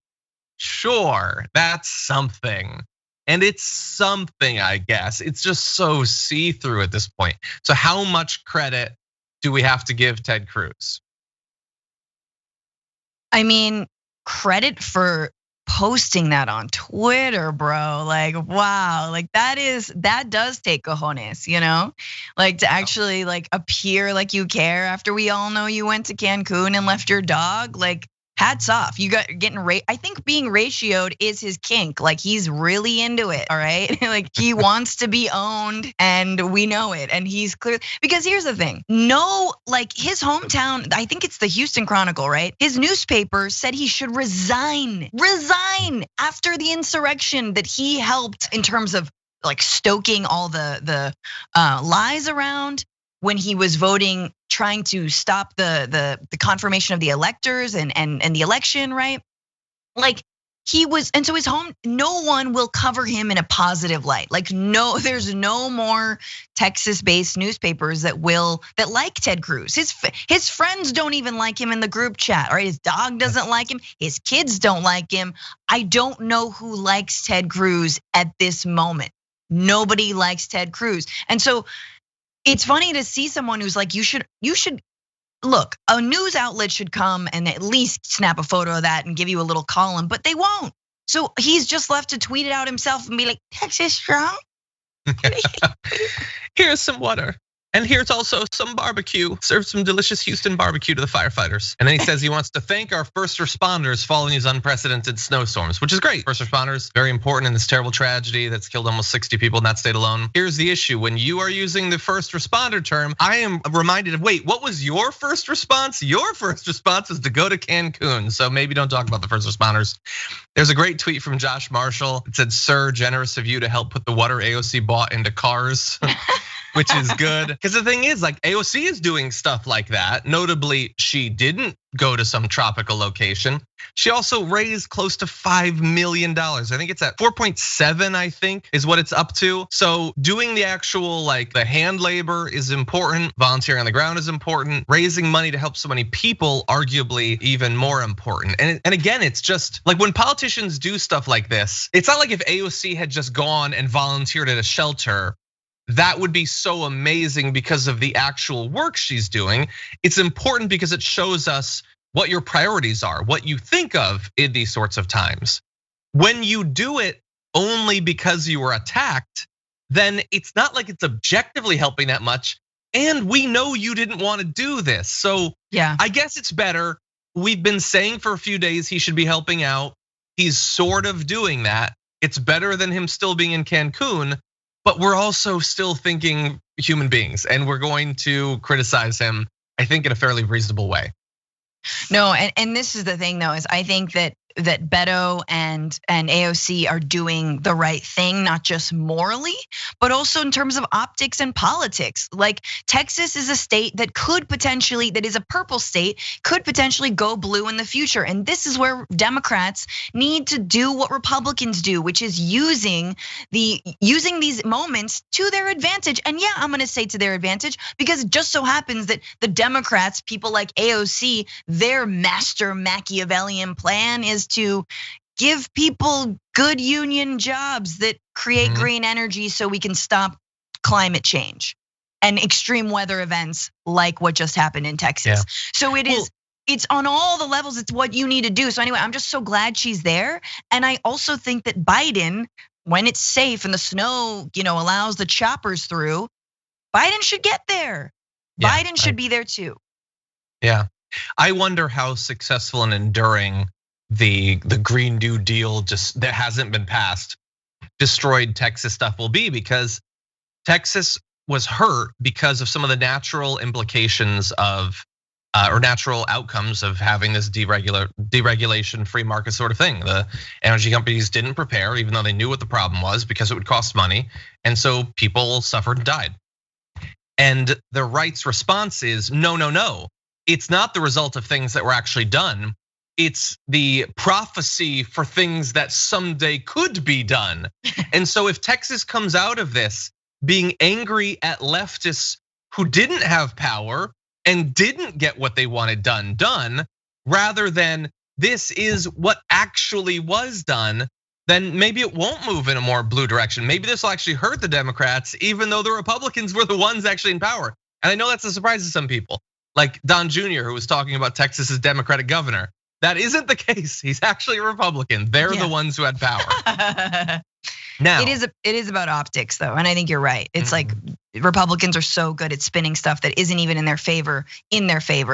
sure, that's something. And it's something, I guess. It's just so see-through at this point. So how much credit do we have to give Ted Cruz? I mean, credit for posting that on Twitter, bro. Like, wow, like that does take cojones, you know? Like to actually like appear like you care after we all know you went to Cancun and left your dog. Like, hats off. You got getting I think being ratioed is his kink. Like he's really into it, all right? Like he wants to be owned and we know it. And he's clear, because here's the thing. No, like his hometown, I think it's the Houston Chronicle, right? His newspaper said he should resign after the insurrection that he helped in terms of like stoking all the lies around when he was voting, trying to stop the confirmation of the electors and the election, right? Like he was, and so his home, no one will cover him in a positive light. Like there's no more Texas-based newspapers that like Ted Cruz. His friends don't even like him in the group chat, right? His dog doesn't like him, his kids don't like him. I don't know who likes Ted Cruz at this moment. Nobody likes Ted Cruz. And so it's funny to see someone who's like, you should look, a news outlet should come and at least snap a photo of that and give you a little column, but they won't. So he's just left to tweet it out himself and be like, Texas strong. Here's some water. And here's also some barbecue. Serve some delicious Houston barbecue to the firefighters. And then he says he wants to thank our first responders following these unprecedented snowstorms, which is great. First responders, very important in this terrible tragedy that's killed almost 60 people in that state alone. Here's the issue. When you are using the first responder term, I am reminded of, wait, what was your first response? Your first response was to go to Cancun. So maybe don't talk about the first responders. There's a great tweet from Josh Marshall. It said, "Sir, generous of you to help put the water AOC bought into cars." Which is good. Because the thing is, like AOC is doing stuff like that. Notably, she didn't go to some tropical location. She also raised close to $5 million. I think it's at 4.7, I think, is what it's up to. So doing the actual, like the hand labor is important. Volunteering on the ground is important. Raising money to help so many people, arguably even more important. And again, it's just like when politicians do stuff like this, it's not like if AOC had just gone and volunteered at a shelter. That would be so amazing because of the actual work she's doing. It's important because it shows us what your priorities are, what you think of in these sorts of times. When you do it only because you were attacked, then it's not like it's objectively helping that much. And we know you didn't want to do this. So yeah, I guess it's better. We've been saying for a few days he should be helping out. He's sort of doing that. It's better than him still being in Cancun. But we're also still thinking human beings, and we're going to criticize him, I think, in a fairly reasonable way. No, and this is the thing though, is I think that Beto and AOC are doing the right thing, not just morally, but also in terms of optics and politics. Like Texas is a state that is a purple state, could potentially go blue in the future. And this is where Democrats need to do what Republicans do, which is using these moments to their advantage. And yeah, I'm gonna say to their advantage, because it just so happens that the Democrats, people like AOC, their master Machiavellian plan is to give people good union jobs that create green energy so we can stop climate change and extreme weather events like what just happened in Texas. Yeah. So it's on all the levels, it's what you need to do. So anyway, I'm just so glad she's there. And I also think that Biden, when it's safe and the snow, allows the choppers through, Biden should get there. Yeah, Biden should be there too. Yeah, I wonder how successful and enduring the Green New Deal just that hasn't been passed, destroyed Texas stuff will be, because Texas was hurt because of some of the natural implications of or natural outcomes of having this deregulation, free market sort of thing. The energy companies didn't prepare, even though they knew what the problem was, because it would cost money, and so people suffered and died. And the right's response is no. It's not the result of things that were actually done. It's the prophecy for things that someday could be done. And so if Texas comes out of this being angry at leftists who didn't have power and didn't get what they wanted done, rather than this is what actually was done, then maybe it won't move in a more blue direction. Maybe this will actually hurt the Democrats, even though the Republicans were the ones actually in power. And I know that's a surprise to some people, like Don Jr., who was talking about Texas's Democratic governor. that isn't the case. He's actually a Republican. They're the ones who had power. Now, it is about optics though, and I think you're right. It's like Republicans are so good at spinning stuff that isn't even in their favor.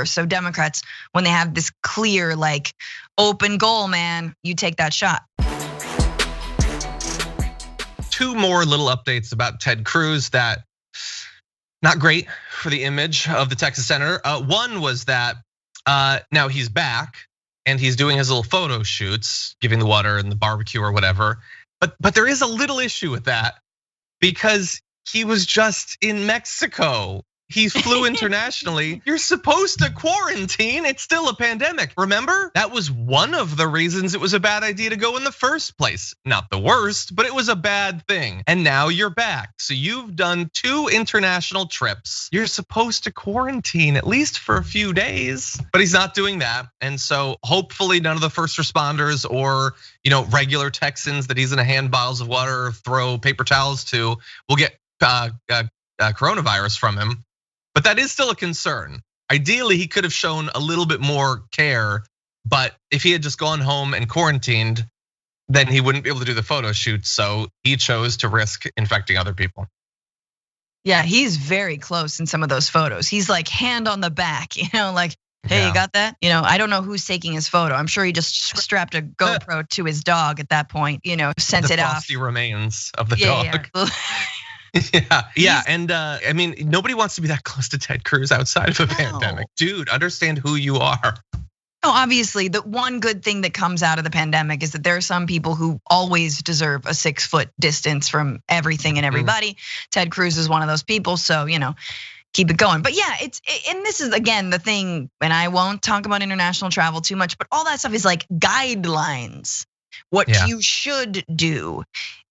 So Democrats, when they have this clear like open goal, man, you take that shot. Two more little updates about Ted Cruz that not great for the image of the Texas senator. One was that now he's back and he's doing his little photo shoots, giving the water and the barbecue or whatever. But there is a little issue with that because he was just in Mexico. He flew internationally. You're supposed to quarantine. It's still a pandemic. Remember? That was one of the reasons it was a bad idea to go in the first place. Not the worst, but it was a bad thing. And now you're back. So you've done 2 international trips. You're supposed to quarantine at least for a few days, but he's not doing that. And so hopefully none of the first responders or regular Texans that he's gonna hand bottles of water or throw paper towels to will get coronavirus from him. But that is still a concern. Ideally, he could have shown a little bit more care, but if he had just gone home and quarantined, then he wouldn't be able to do the photo shoot. So he chose to risk infecting other people. Yeah, he's very close in some of those photos. He's like hand on the back, like, hey, you got that? I don't know who's taking his photo. I'm sure he just strapped a GoPro to his dog at that point, sent it off. The frosty remains of the dog. Yeah. And I mean, nobody wants to be that close to Ted Cruz outside of a pandemic. Dude, understand who you are. No, obviously, the one good thing that comes out of the pandemic is that there are some people who always deserve a 6-foot distance from everything and everybody. Ted Cruz is one of those people, so keep it going. But yeah, and this is again the thing, and I won't talk about international travel too much, but all that stuff is like guidelines, what you should do.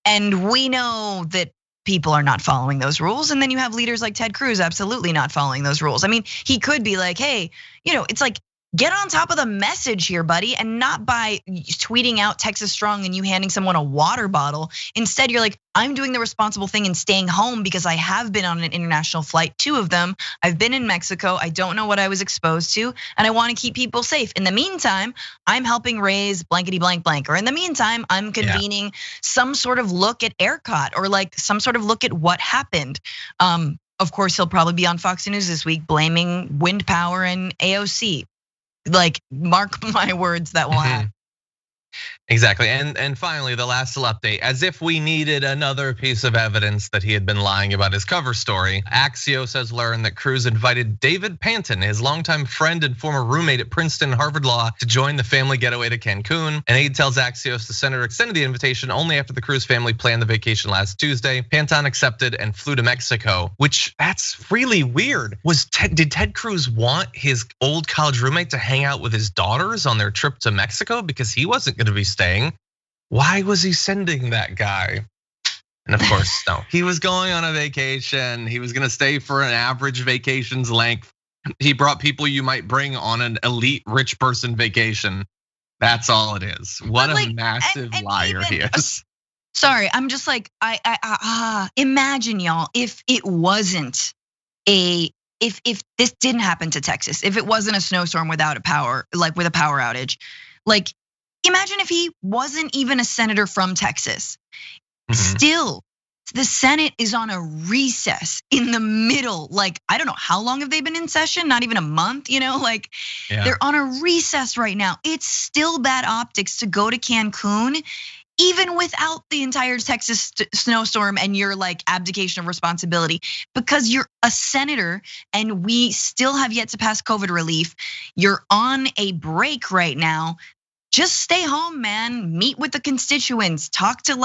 And we know that people are not following those rules. And then you have leaders like Ted Cruz absolutely not following those rules. I mean, he could be like, hey, it's like, get on top of the message here, buddy, and not by tweeting out Texas Strong and you handing someone a water bottle. Instead, you're like, I'm doing the responsible thing and staying home because I have been on an international flight, 2 of them. I've been in Mexico. I don't know what I was exposed to, and I want to keep people safe. In the meantime, I'm helping raise blankety blank blank. Or in the meantime, I'm convening some sort of look at ERCOT or like some sort of look at what happened. Of course, he'll probably be on Fox News this week blaming wind power and AOC. Like, mark my words, that will happen. Exactly, and finally, the last little update. As if we needed another piece of evidence that he had been lying about his cover story, Axios has learned that Cruz invited David Panton, his longtime friend and former roommate at Princeton and Harvard Law, to join the family getaway to Cancun. An aide tells Axios the senator extended the invitation only after the Cruz family planned the vacation last Tuesday. Panton accepted and flew to Mexico, which that's really weird. Did Ted Cruz want his old college roommate to hang out with his daughters on their trip to Mexico because he wasn't going to be staying? Why was he sending that guy? And of course, no, he was going on a vacation. He was gonna stay for an average vacation's length. He brought people you might bring on an elite rich person vacation. That's all it is. What a massive liar he is. Sorry, I'm just like, imagine y'all, if it wasn't if this didn't happen to Texas, if it wasn't a snowstorm without a power, like with a power outage, like, imagine if he wasn't even a senator from Texas. Still, the Senate is on a recess in the middle. Like, I don't know, how long have they been in session? Not even a month, they're on a recess right now. It's still bad optics to go to Cancun, even without the entire Texas snowstorm and your like abdication of responsibility, because you're a senator and we still have yet to pass COVID relief. You're on a break right now. Just stay home, man. Meet with the constituents, talk to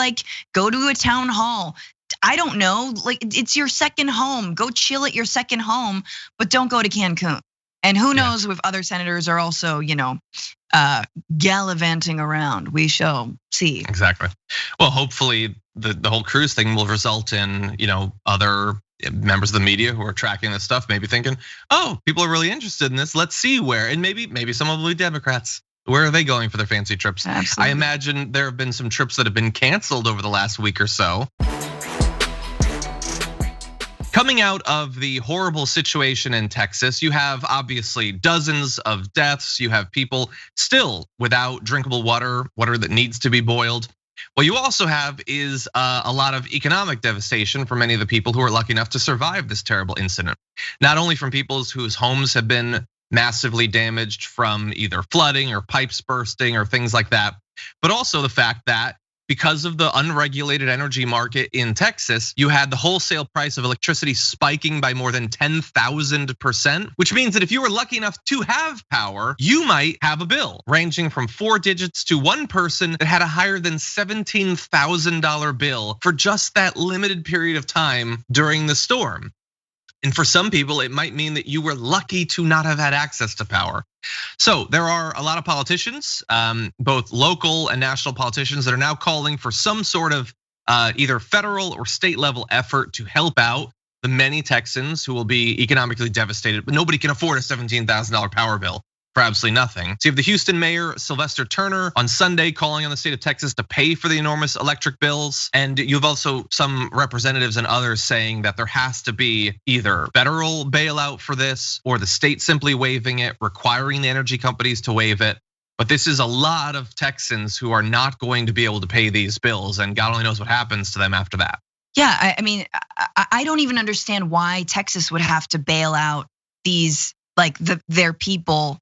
go to a town hall. I don't know, it's your second home. Go chill at your second home, but don't go to Cancun. And who knows if other senators are also, gallivanting around. We shall see. Exactly. Well, hopefully the whole Cruz thing will result in, other members of the media who are tracking this stuff, maybe thinking, oh, people are really interested in this. Let's see where, and maybe some of them will be Democrats. Where are they going for their fancy trips? Absolutely. I imagine there have been some trips that have been canceled over the last week or so. Coming out of the horrible situation in Texas, you have obviously dozens of deaths. You have people still without drinkable water that needs to be boiled. What you also have is a lot of economic devastation for many of the people who are lucky enough to survive this terrible incident. Not only from people whose homes have been massively damaged from either flooding or pipes bursting or things like that, but also the fact that because of the unregulated energy market in Texas, you had the wholesale price of electricity spiking by more than 10,000%, which means that if you were lucky enough to have power, you might have a bill ranging from 4 digits to one person that had a higher than $17,000 bill for just that limited period of time during the storm. And for some people, it might mean that you were lucky to not have had access to power. So there are a lot of politicians, both local and national politicians, that are now calling for some sort of either federal or state level effort to help out the many Texans who will be economically devastated, but nobody can afford a $17,000 power bill for absolutely nothing. So you have the Houston mayor, Sylvester Turner, on Sunday calling on the state of Texas to pay for the enormous electric bills. And you have also some representatives and others saying that there has to be either federal bailout for this or the state simply waiving it, requiring the energy companies to waive it. But this is a lot of Texans who are not going to be able to pay these bills, and God only knows what happens to them after that. Yeah, I mean, I don't even understand why Texas would have to bail out these, like their people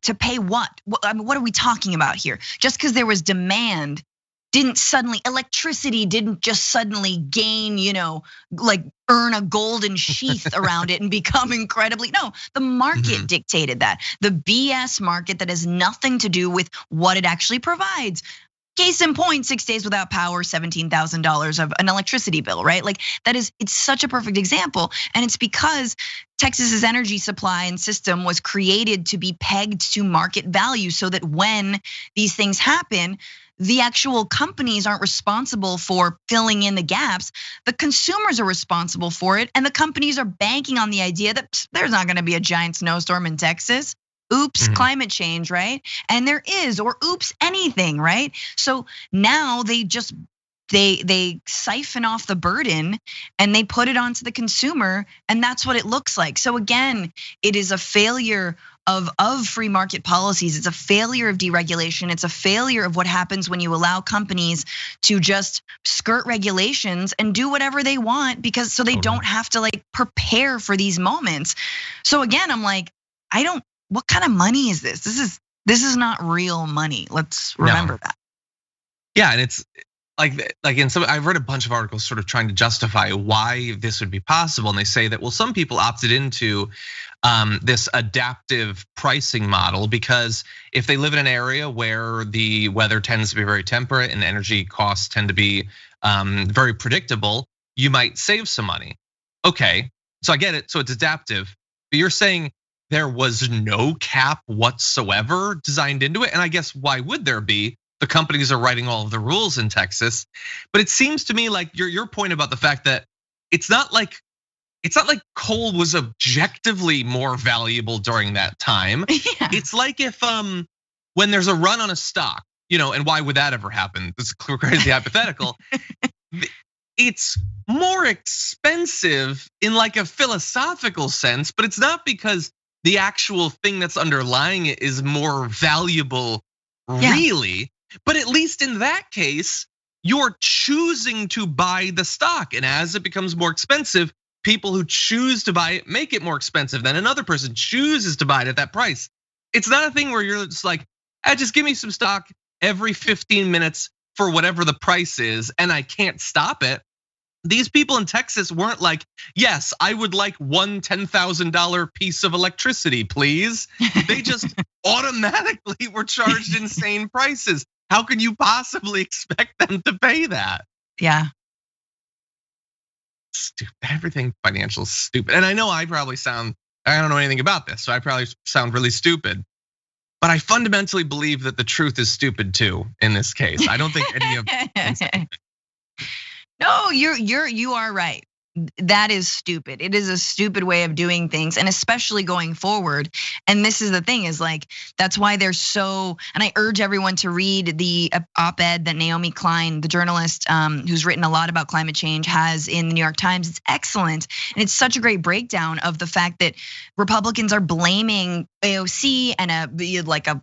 to pay what? I mean, what are we talking about here? Just because there was demand, electricity didn't just suddenly gain, like earn a golden sheath around it and become incredibly, no, the market dictated that. The BS market that has nothing to do with what it actually provides. Case in point, 6 days without power, $17,000 of an electricity bill, right? Like it's such a perfect example. And it's because Texas's energy supply and system was created to be pegged to market value so that when these things happen, the actual companies aren't responsible for filling in the gaps. The consumers are responsible for it. And the companies are banking on the idea that there's not gonna be a giant snowstorm in Texas. Oops, climate change, right? And there is, or oops, anything, right? So now they just, they siphon off the burden and they put it onto the consumer, and that's what it looks like. So again, it is a failure of free market policies. It's a failure of deregulation. It's a failure of what happens when you allow companies to just skirt regulations and do whatever they want because so they don't have to like prepare for these moments. So again, I'm like, what kind of money is this? This is not real money. Let's remember that. Yeah, and it's like in some, I've read a bunch of articles sort of trying to justify why this would be possible. And they say that, well, some people opted into this adaptive pricing model because if they live in an area where the weather tends to be very temperate and energy costs tend to be very predictable, you might save some money. Okay, so I get it, so it's adaptive, but you're saying there was no cap whatsoever designed into it. And I guess why would there be? The companies are writing all of the rules in Texas. But it seems to me like your point about the fact that it's not like coal was objectively more valuable during that time. Yeah. It's like if when there's a run on a stock, and why would that ever happen? This is crazy hypothetical. It's more expensive in like a philosophical sense, but it's not because the actual thing that's underlying it is more valuable, really. But at least in that case, you're choosing to buy the stock. And as it becomes more expensive, people who choose to buy it make it more expensive. Then another person chooses to buy it at that price. It's not a thing where you're just like, just give me some stock every 15 minutes for whatever the price is, and I can't stop it. These people in Texas weren't like, yes, I would like one $10,000 piece of electricity, please. They just automatically were charged insane prices. How can you possibly expect them to pay that? Yeah. Stupid. Everything financial is stupid. And I know I probably sound, I don't know anything about this, so I probably sound really stupid. But I fundamentally believe that the truth is stupid too in this case. I don't think any of No, you are right. that is stupid. It is a stupid way of doing things, and especially going forward. And this is the thing, is like, that's why they're so, and I urge everyone to read the op-ed that Naomi Klein, the journalist who's written a lot about climate change, has in the New York Times. It's excellent. And it's such a great breakdown of the fact that Republicans are blaming AOC and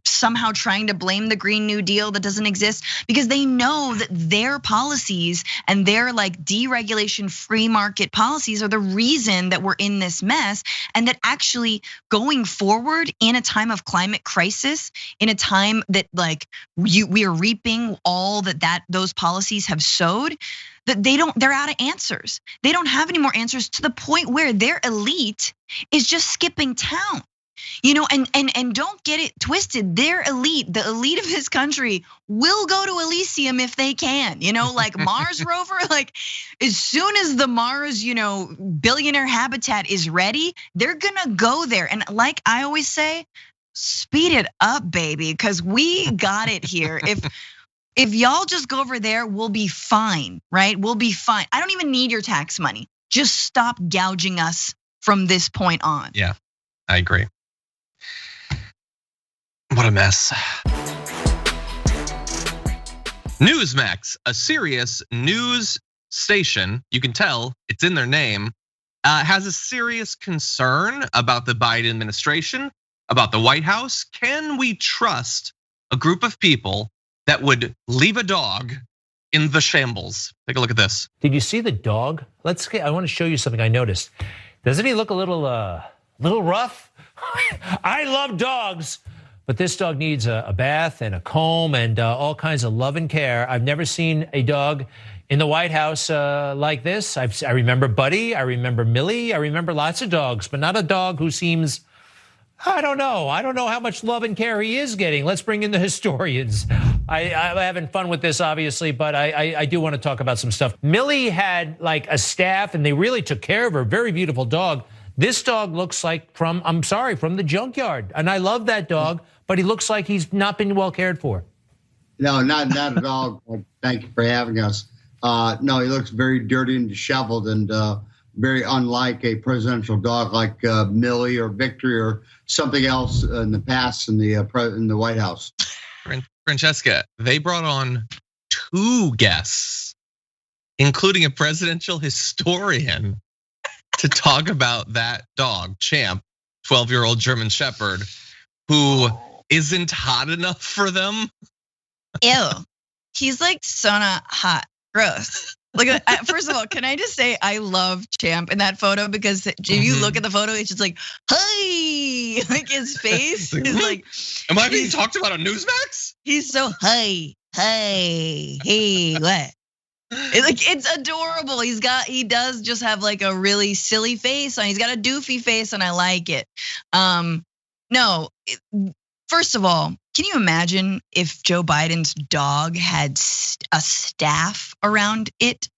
somehow trying to blame the Green New Deal that doesn't exist, because they know that their policies and their like deregulation free market policies are the reason that we're in this mess. And that actually going forward in a time of climate crisis, in a time that like we are reaping all that those policies have sowed, that they're out of answers. They don't have any more answers, to the point where their elite is just skipping town. And don't get it twisted. Their elite, the elite of this country, will go to Elysium if they can. Like Mars rover, like as soon as the Mars, billionaire habitat is ready, they're gonna go there. And like I always say, speed it up, baby, because we got it here. If y'all just go over there, we'll be fine, right? We'll be fine. I don't even need your tax money. Just stop gouging us from this point on. Yeah, I agree. What a mess. Newsmax, a serious news station, you can tell it's in their name, has a serious concern about the Biden administration, about the White House. Can we trust a group of people that would leave a dog in the shambles? Take a look at this. Did you see the dog? I want to show you something I noticed. Doesn't he look a little rough? I love dogs. But this dog needs a bath and a comb and all kinds of love and care. I've never seen a dog in the White House like this. I remember Buddy, I remember Millie, I remember lots of dogs, but not a dog who seems, I don't know how much love and care he is getting. Let's bring in the historians. I'm having fun with this, obviously, but I do want to talk about some stuff. Millie had like a staff, and they really took care of her. Very beautiful dog. This dog looks like from the junkyard, and I love that dog, but he looks like he's not been well cared for. No, not at all. Thank you for having us. No, he looks very dirty and disheveled, and very unlike a presidential dog like Millie or Victory or something else in the past in the White House. Francesca, they brought on 2 guests, including a presidential historian, to talk about that dog, Champ, 12-year-old German Shepherd, who isn't hot enough for them. Ew, he's like so not hot, gross. Like, first of all, can I just say I love Champ in that photo, because if you look at the photo, it's just like, hey, like his face is like. Am I being talked about on Newsmax? He's so hey, what? It's adorable. He does just have like a really silly face on. He's got a doofy face, and I like it. No, first of all, can you imagine if Joe Biden's dog had a staff around it?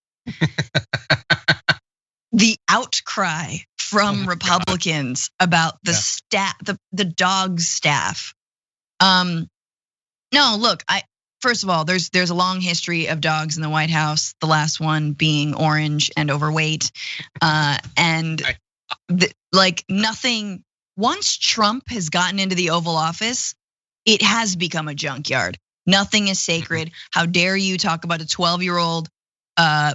The outcry from Republicans about the staff, the dog staff. No, look, first of all, there's a long history of dogs in the White House. The last one being orange and overweight, and like nothing. Once Trump has gotten into the Oval Office, it has become a junkyard. Nothing is sacred. How dare you talk about a 12-year-old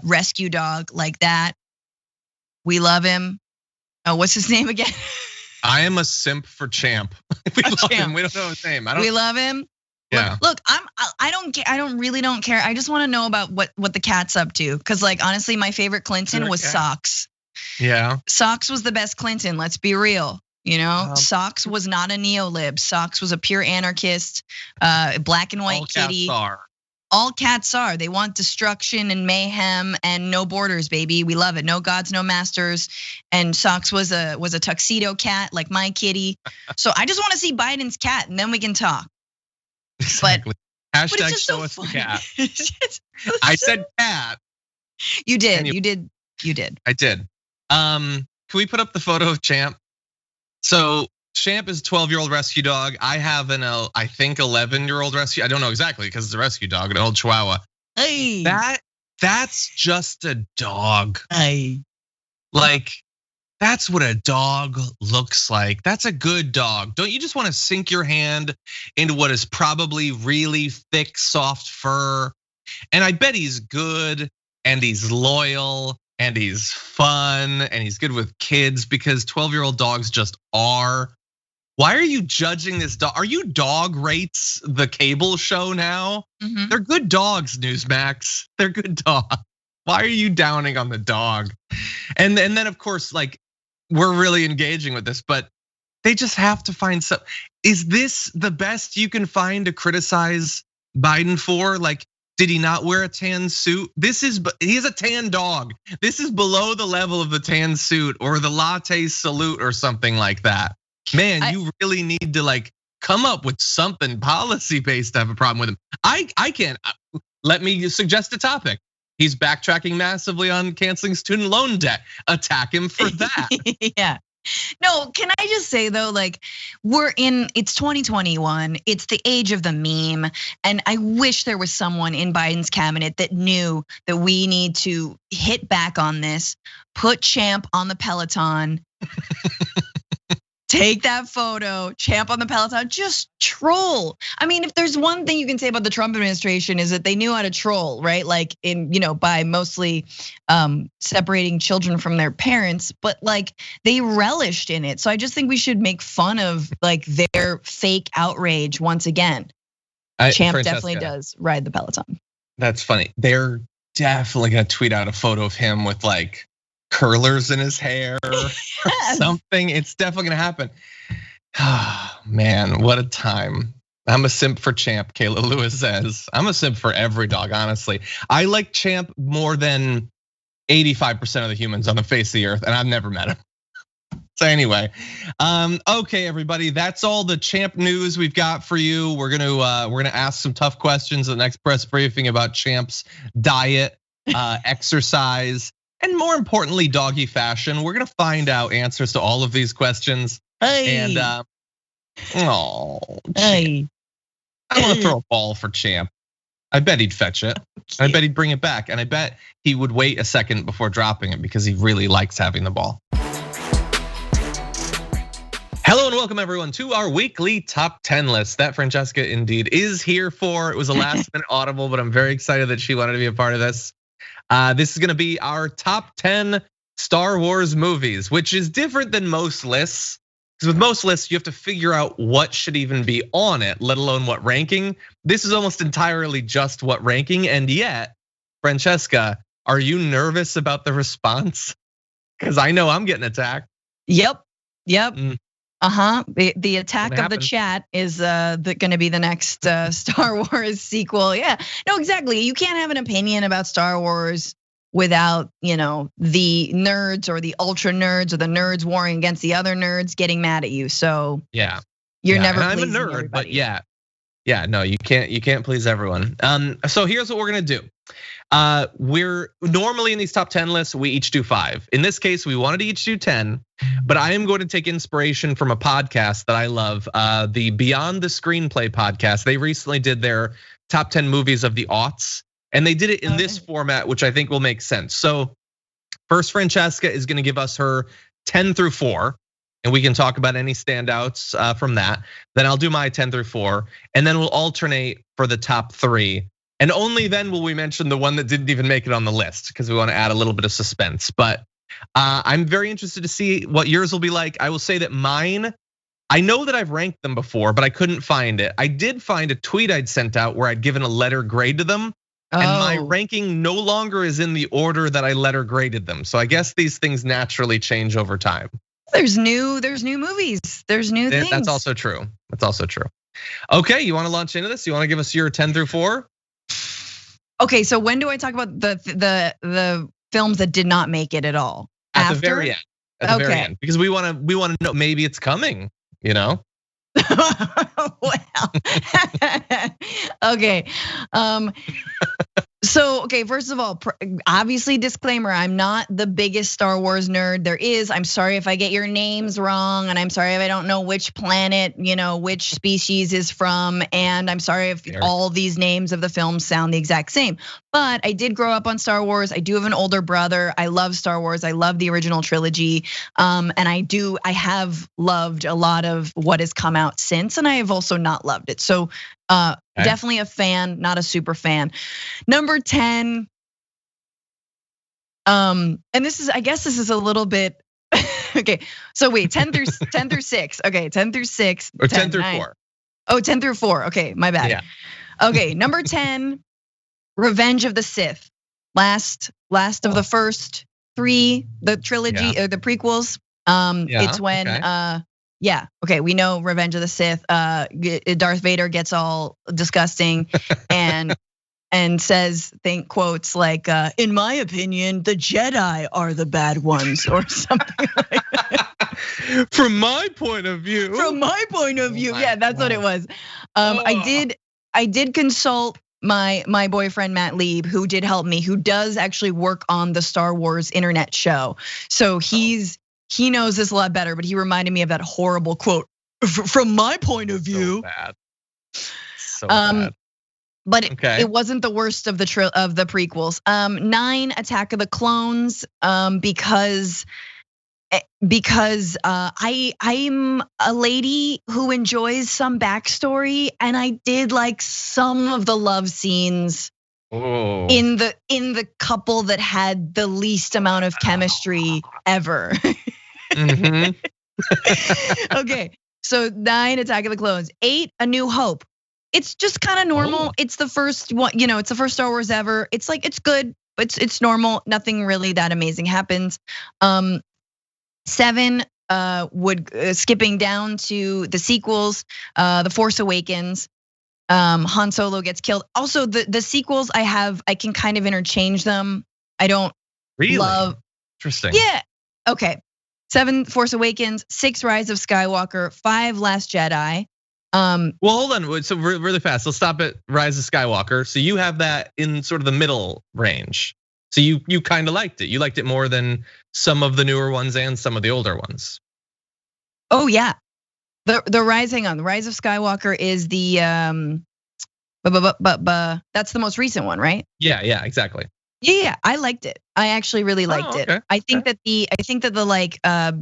rescue dog like that? We love him. Oh, what's his name again? I am a simp for Champ. We love him. We don't know his name. We love him. Yeah. Look, I don't care. I really don't care. I just want to know about what the cat's up to. Cause like honestly, my favorite Clinton was Socks. Yeah. Socks was the best Clinton. Let's be real. Socks was not a neo-lib. Socks was a pure anarchist, black and white kitty. All cats are. They want destruction and mayhem and no borders, baby. We love it. No gods, no masters. And Socks was a tuxedo cat, like my kitty. So I just want to see Biden's cat, and then we can talk. Exactly. But Hashtag it's just show so us the funny. cat. I said cat. You did. You did. I did. Can we put up the photo of Champ? So Champ is a 12-year-old rescue dog. I have I think 11-year-old rescue. I don't know exactly because it's a rescue dog, an old Chihuahua. Hey. That's just a dog. Hey. Like, that's what a dog looks like. That's a good dog. Don't you just want to sink your hand into what is probably really thick, soft fur? And I bet he's good and he's loyal and he's fun and he's good with kids because 12-year-old dogs just are. Why are you judging this dog? Are you Dog Rates, the cable show now? Mm-hmm. They're good dogs, Newsmax. They're good dogs. Why are you downing on the dog? And then of course, like, we're really engaging with this, but they just have to find some. Is this the best you can find to criticize Biden for? Like, did he not wear a tan suit? He is a tan dog. This is below the level of the tan suit or the latte salute or something like that. Man, you really need to like come up with something policy based to have a problem with him. I can't. Let me suggest a topic. He's backtracking massively on canceling student loan debt. Attack him for that. Yeah. No, can I just say though, like it's 2021, it's the age of the meme. And I wish there was someone in Biden's cabinet that knew that we need to hit back on this, put Champ on the Peloton. Take that photo, Champ on the Peloton, just troll. I mean, if there's one thing you can say about the Trump administration is that they knew how to troll, right? Like by mostly separating children from their parents, but like they relished in it. So I just think we should make fun of like their fake outrage once again. Champ Francesca, definitely does ride the Peloton. That's funny. They're definitely gonna tweet out a photo of him with like curlers in his hair or something. It's definitely gonna happen. Man, what a time. I'm a simp for Champ, Kayla Lewis says. I'm a simp for every dog, honestly. I like Champ more than 85% of the humans on the face of the earth, and I've never met him. So anyway, okay, everybody, that's all the Champ news we've got for you. We're gonna ask some tough questions in the next press briefing about Champ's diet, exercise, and more importantly, doggy fashion. We're gonna find out answers to all of these questions. Hey. And Hey. I want to throw a ball for Champ. I bet he'd fetch it. I bet he'd bring it back, and I bet he would wait a second before dropping it because he really likes having the ball. Hello and welcome everyone to our weekly top 10 list that Francesca indeed is here for. It was a last minute audible, but I'm very excited that she wanted to be a part of this. This is gonna be our top 10 Star Wars movies, which is different than most lists. Because with most lists, you have to figure out what should even be on it, let alone what ranking. This is almost entirely just what ranking, and yet, Francesca, are you nervous about the response? Because I know I'm getting attacked. Yep. The attack of the chat is gonna be the next Star Wars sequel. Yeah, no, exactly. You can't have an opinion about Star Wars without the nerds or the ultra nerds or the nerds warring against the other nerds getting mad at you. So yeah, you're never. I'm a pleasing nerd, everybody. but yeah, no, you can't please everyone. So here's what we're gonna do. We're normally in these top 10 lists, we each do 5. In this case, we wanted to each do 10, but I am going to take inspiration from a podcast that I love, the Beyond the Screenplay podcast. They recently did their top 10 movies of the aughts, and they did it in this format, which I think will make sense. So first, Francesca is gonna give us her 10 through 4, and we can talk about any standouts from that. Then I'll do my 10 through 4, and then we'll alternate for the top 3. And only then will we mention the one that didn't even make it on the list because we want to add a little bit of suspense. But I'm very interested to see what yours will be like. I will say that mine, I know that I've ranked them before, but I couldn't find it. I did find a tweet I'd sent out where I'd given a letter grade to them. And my ranking no longer is in the order that I letter graded them. So I guess these things naturally change over time. There's new movies. There's new things. That's also true. That's also true. Okay, you want to launch into this? You want to give us your 10 through 4? Okay, so when do I talk about the films that did not make it at all? At the very end. At the very end, because we want to know maybe it's coming. Well, okay. So, okay, first of all, obviously disclaimer, I'm not the biggest Star Wars nerd there is. I'm sorry if I get your names wrong, and I'm sorry if I don't know which planet, which species is from, and I'm sorry if all these names of the films sound the exact same. But I did grow up on Star Wars. I do have an older brother. I love Star Wars. I love the original trilogy. And I have loved a lot of what has come out since, and I have also not loved it. So definitely a fan, not a super fan. Number 10. And I guess this is a little bit okay. So wait, 10 through 6. Okay, 10 through 6. Or 10 through 4. Oh, 10 through 4. Okay, my bad. Yeah. Okay, number 10, Revenge of the Sith. Last of the first 3, the trilogy or the prequels. It's when okay, we know Revenge of the Sith. Darth Vader gets all disgusting and says quotes like, "In my opinion, the Jedi are the bad ones," or something like that. From my point of view. From my point of view, yeah, that's what it was. I did consult my boyfriend Matt Lieb, who did help me, who does actually work on the Star Wars internet show. So he knows this a lot better, but he reminded me of that horrible quote, "From my point of view." So bad. But it wasn't the worst of the prequels. 9, Attack of the Clones, because I'm a lady who enjoys some backstory, and I did like some of the love scenes in the couple that had the least amount of chemistry ever. Okay, so 9, Attack of the Clones. 8, A New Hope. It's just kind of normal. It's the first one, it's the first Star Wars ever. It's like, it's good, but it's normal. Nothing really that amazing happens. 7, skipping down to the sequels, The Force Awakens. Han Solo gets killed. Also, the sequels I can kind of interchange them. I don't love. Interesting. Yeah. Okay. 7, Force Awakens. 6, Rise of Skywalker. 5, Last Jedi. Well, hold on. So really fast. Let's stop at Rise of Skywalker. So you have that in sort of the middle range. So you kind of liked it. You liked it more than some of the newer ones and some of the older ones. Oh yeah, the Rise. Hang on, the Rise of Skywalker is the that's the most recent one, right? Yeah, exactly. Yeah, I liked it. I actually really liked it. I think that the like I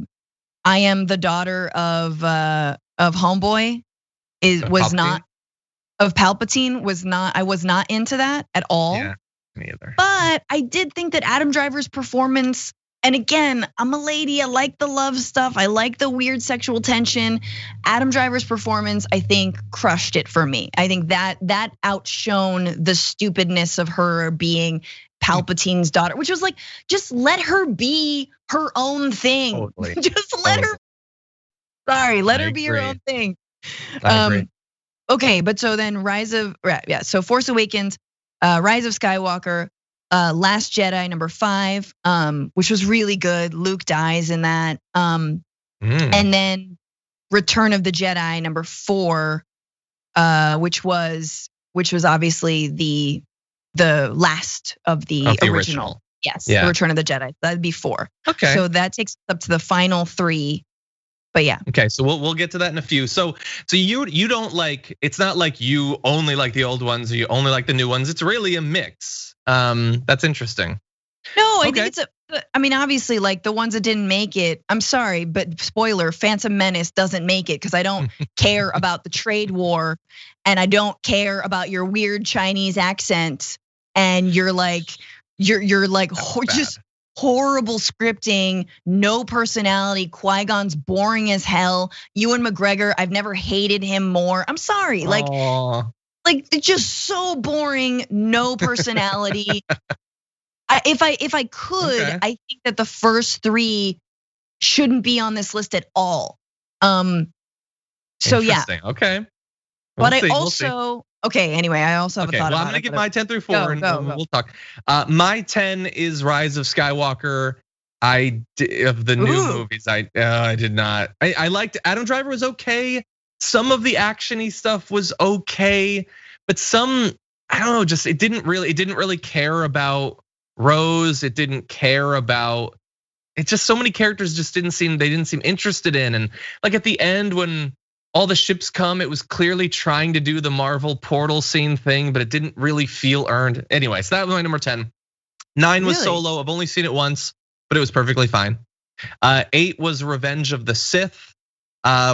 am the daughter of Homeboy of Palpatine was not. I was not into that at all. Yeah, me either. But I did think that Adam Driver's performance, and again, I'm a lady, I like the love stuff, I like the weird sexual tension. Adam Driver's performance, I think, crushed it for me. I think that outshone the stupidness of her being Palpatine's daughter, which was like, just let her be her own thing. Totally. Just let her. Sorry, let her be her own thing. I agree. Okay, but so then so Force Awakens, Rise of Skywalker, Last Jedi number 5, which was really good. Luke dies in that, and then Return of the Jedi number 4, which was obviously the last of the original. Yes, the Return of the Jedi. That'd be 4. Okay, so that takes us up to the final 3. But yeah. Okay, so we'll get to that in a few. So you don't like, it's not like you only like the old ones or you only like the new ones. It's really a mix. That's interesting. No, I think I mean, obviously, like the ones that didn't make it, I'm sorry, but spoiler, Phantom Menace doesn't make it because I don't care about the trade war, and I don't care about your weird Chinese accent, and you're like just horrible scripting, no personality. Qui-Gon's boring as hell. Ewan McGregor, I've never hated him more. I'm sorry, like it's just so boring, no personality. If I could, I think that the first 3 shouldn't be on this list at all. So yeah. Okay. But I also anyway, I also have a thought about it. Well, I'm gonna give my 10 through 4 and we'll talk. My 10 is Rise of Skywalker. Of the new movies, I did not. I liked Adam Driver was okay. Some of the actiony stuff was okay, but some I don't know, just it didn't really care about Rose. It didn't care about. It's just so many characters just didn't seem interested in, and like at the end when all the ships come, it was clearly trying to do the Marvel portal scene thing, but it didn't really feel earned. Anyway, so that was my number 10. 9 was Solo. I've only seen it once, but it was perfectly fine. 8 was Revenge of the Sith,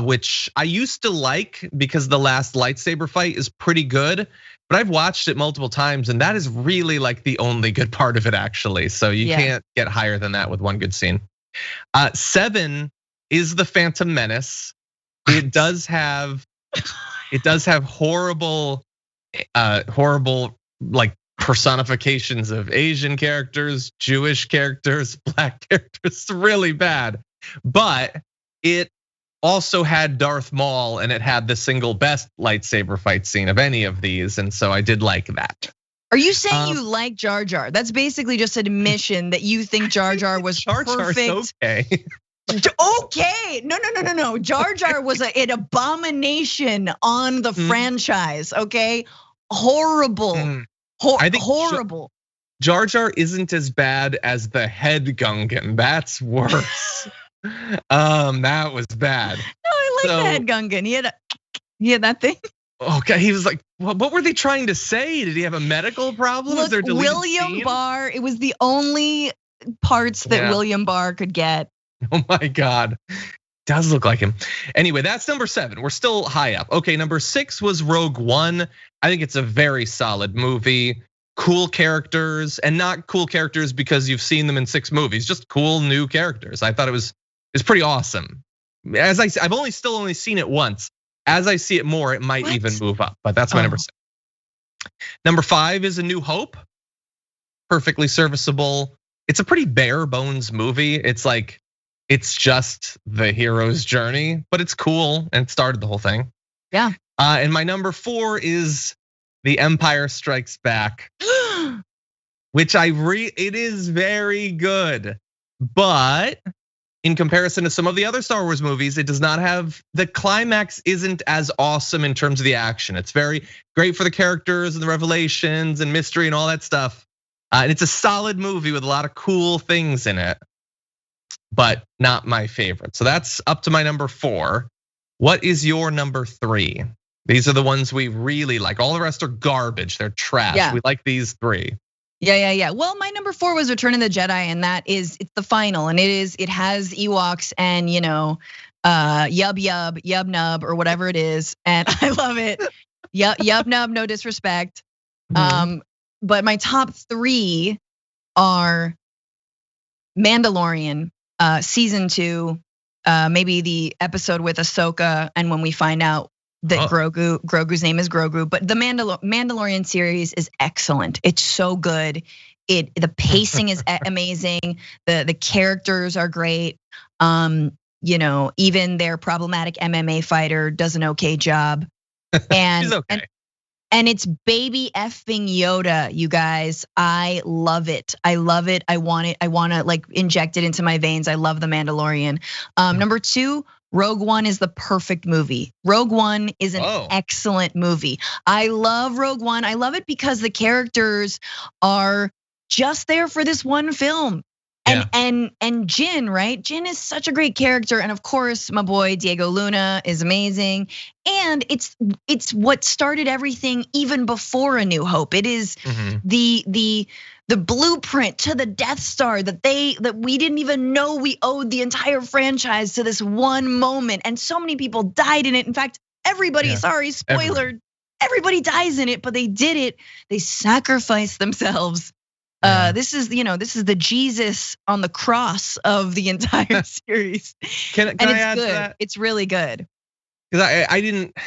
which I used to like because the last lightsaber fight is pretty good, but I've watched it multiple times and that is really like the only good part of it actually. So you can't get higher than that with one good scene. 7 is The Phantom Menace. It does have horrible like personifications of Asian characters, Jewish characters, black characters, it's really bad. But it also had Darth Maul and it had the single best lightsaber fight scene of any of these. And so I did like that. Are you saying you like Jar Jar? That's basically just an admission that you think Jar Jar was perfect. Okay. Okay, no. Jar Jar was an abomination on the franchise. Okay, horrible. I think horrible. Jar Jar isn't as bad as the head Gungan. That's worse. That was bad. No, I like the head Gungan. He had that thing. Okay, he was like, what were they trying to say? Did he have a medical problem? Look, William Barr. It was the only parts that William Barr could get. Oh my God, does look like him. Anyway, that's number 7. We're still high up. Okay, number 6 was Rogue One. I think it's a very solid movie. Cool characters, and not cool characters because you've seen them in 6 movies. Just cool new characters. I thought it was pretty awesome. I've still only seen it once. As I see it more, it might even move up. But that's my number 6. Number 5 is A New Hope. Perfectly serviceable. It's a pretty bare bones movie. It's just the hero's journey, but it's cool and it started the whole thing. Yeah. And my number 4 is The Empire Strikes Back, which it is very good, but in comparison to some of the other Star Wars movies, it does not have, the climax isn't as awesome in terms of the action. It's very great for the characters and the revelations and mystery and all that stuff. And it's a solid movie with a lot of cool things in it, but not my favorite. So that's up to my number 4. What is your number 3? These are the ones we really like. All the rest are garbage. They're trash. Yeah. We like these 3. Yeah. Well, my number 4 was Return of the Jedi, and it's the final, and it has Ewoks and Yub Nub or whatever it is, and I love it. Yub Nub, no disrespect. But my top 3 are Mandalorian, season 2, maybe the episode with Ahsoka, and when we find out that Grogu's name is Grogu, but the Mandalorian series is excellent. It's so good. The pacing is amazing. The characters are great. Even their problematic MMA fighter does an okay job. And she's okay. And it's baby effing Yoda, you guys. I love it. I love it. I want it. I want to like inject it into my veins. I love The Mandalorian. Number 2, Rogue One is the perfect movie. Rogue One is an excellent movie. I love Rogue One. I love it because the characters are just there for this one film. And Jin, right? Jin is such a great character, and of course, my boy Diego Luna is amazing. And it's what started everything even before A New Hope. It is the blueprint to the Death Star that we didn't even know we owed the entire franchise to this one moment. And so many people died in it. In fact, everybody, sorry, spoiler, everybody dies in it, but they did it. They sacrificed themselves. This is the Jesus on the cross of the entire series. Can I add good. To that? It's really good. Because I didn't.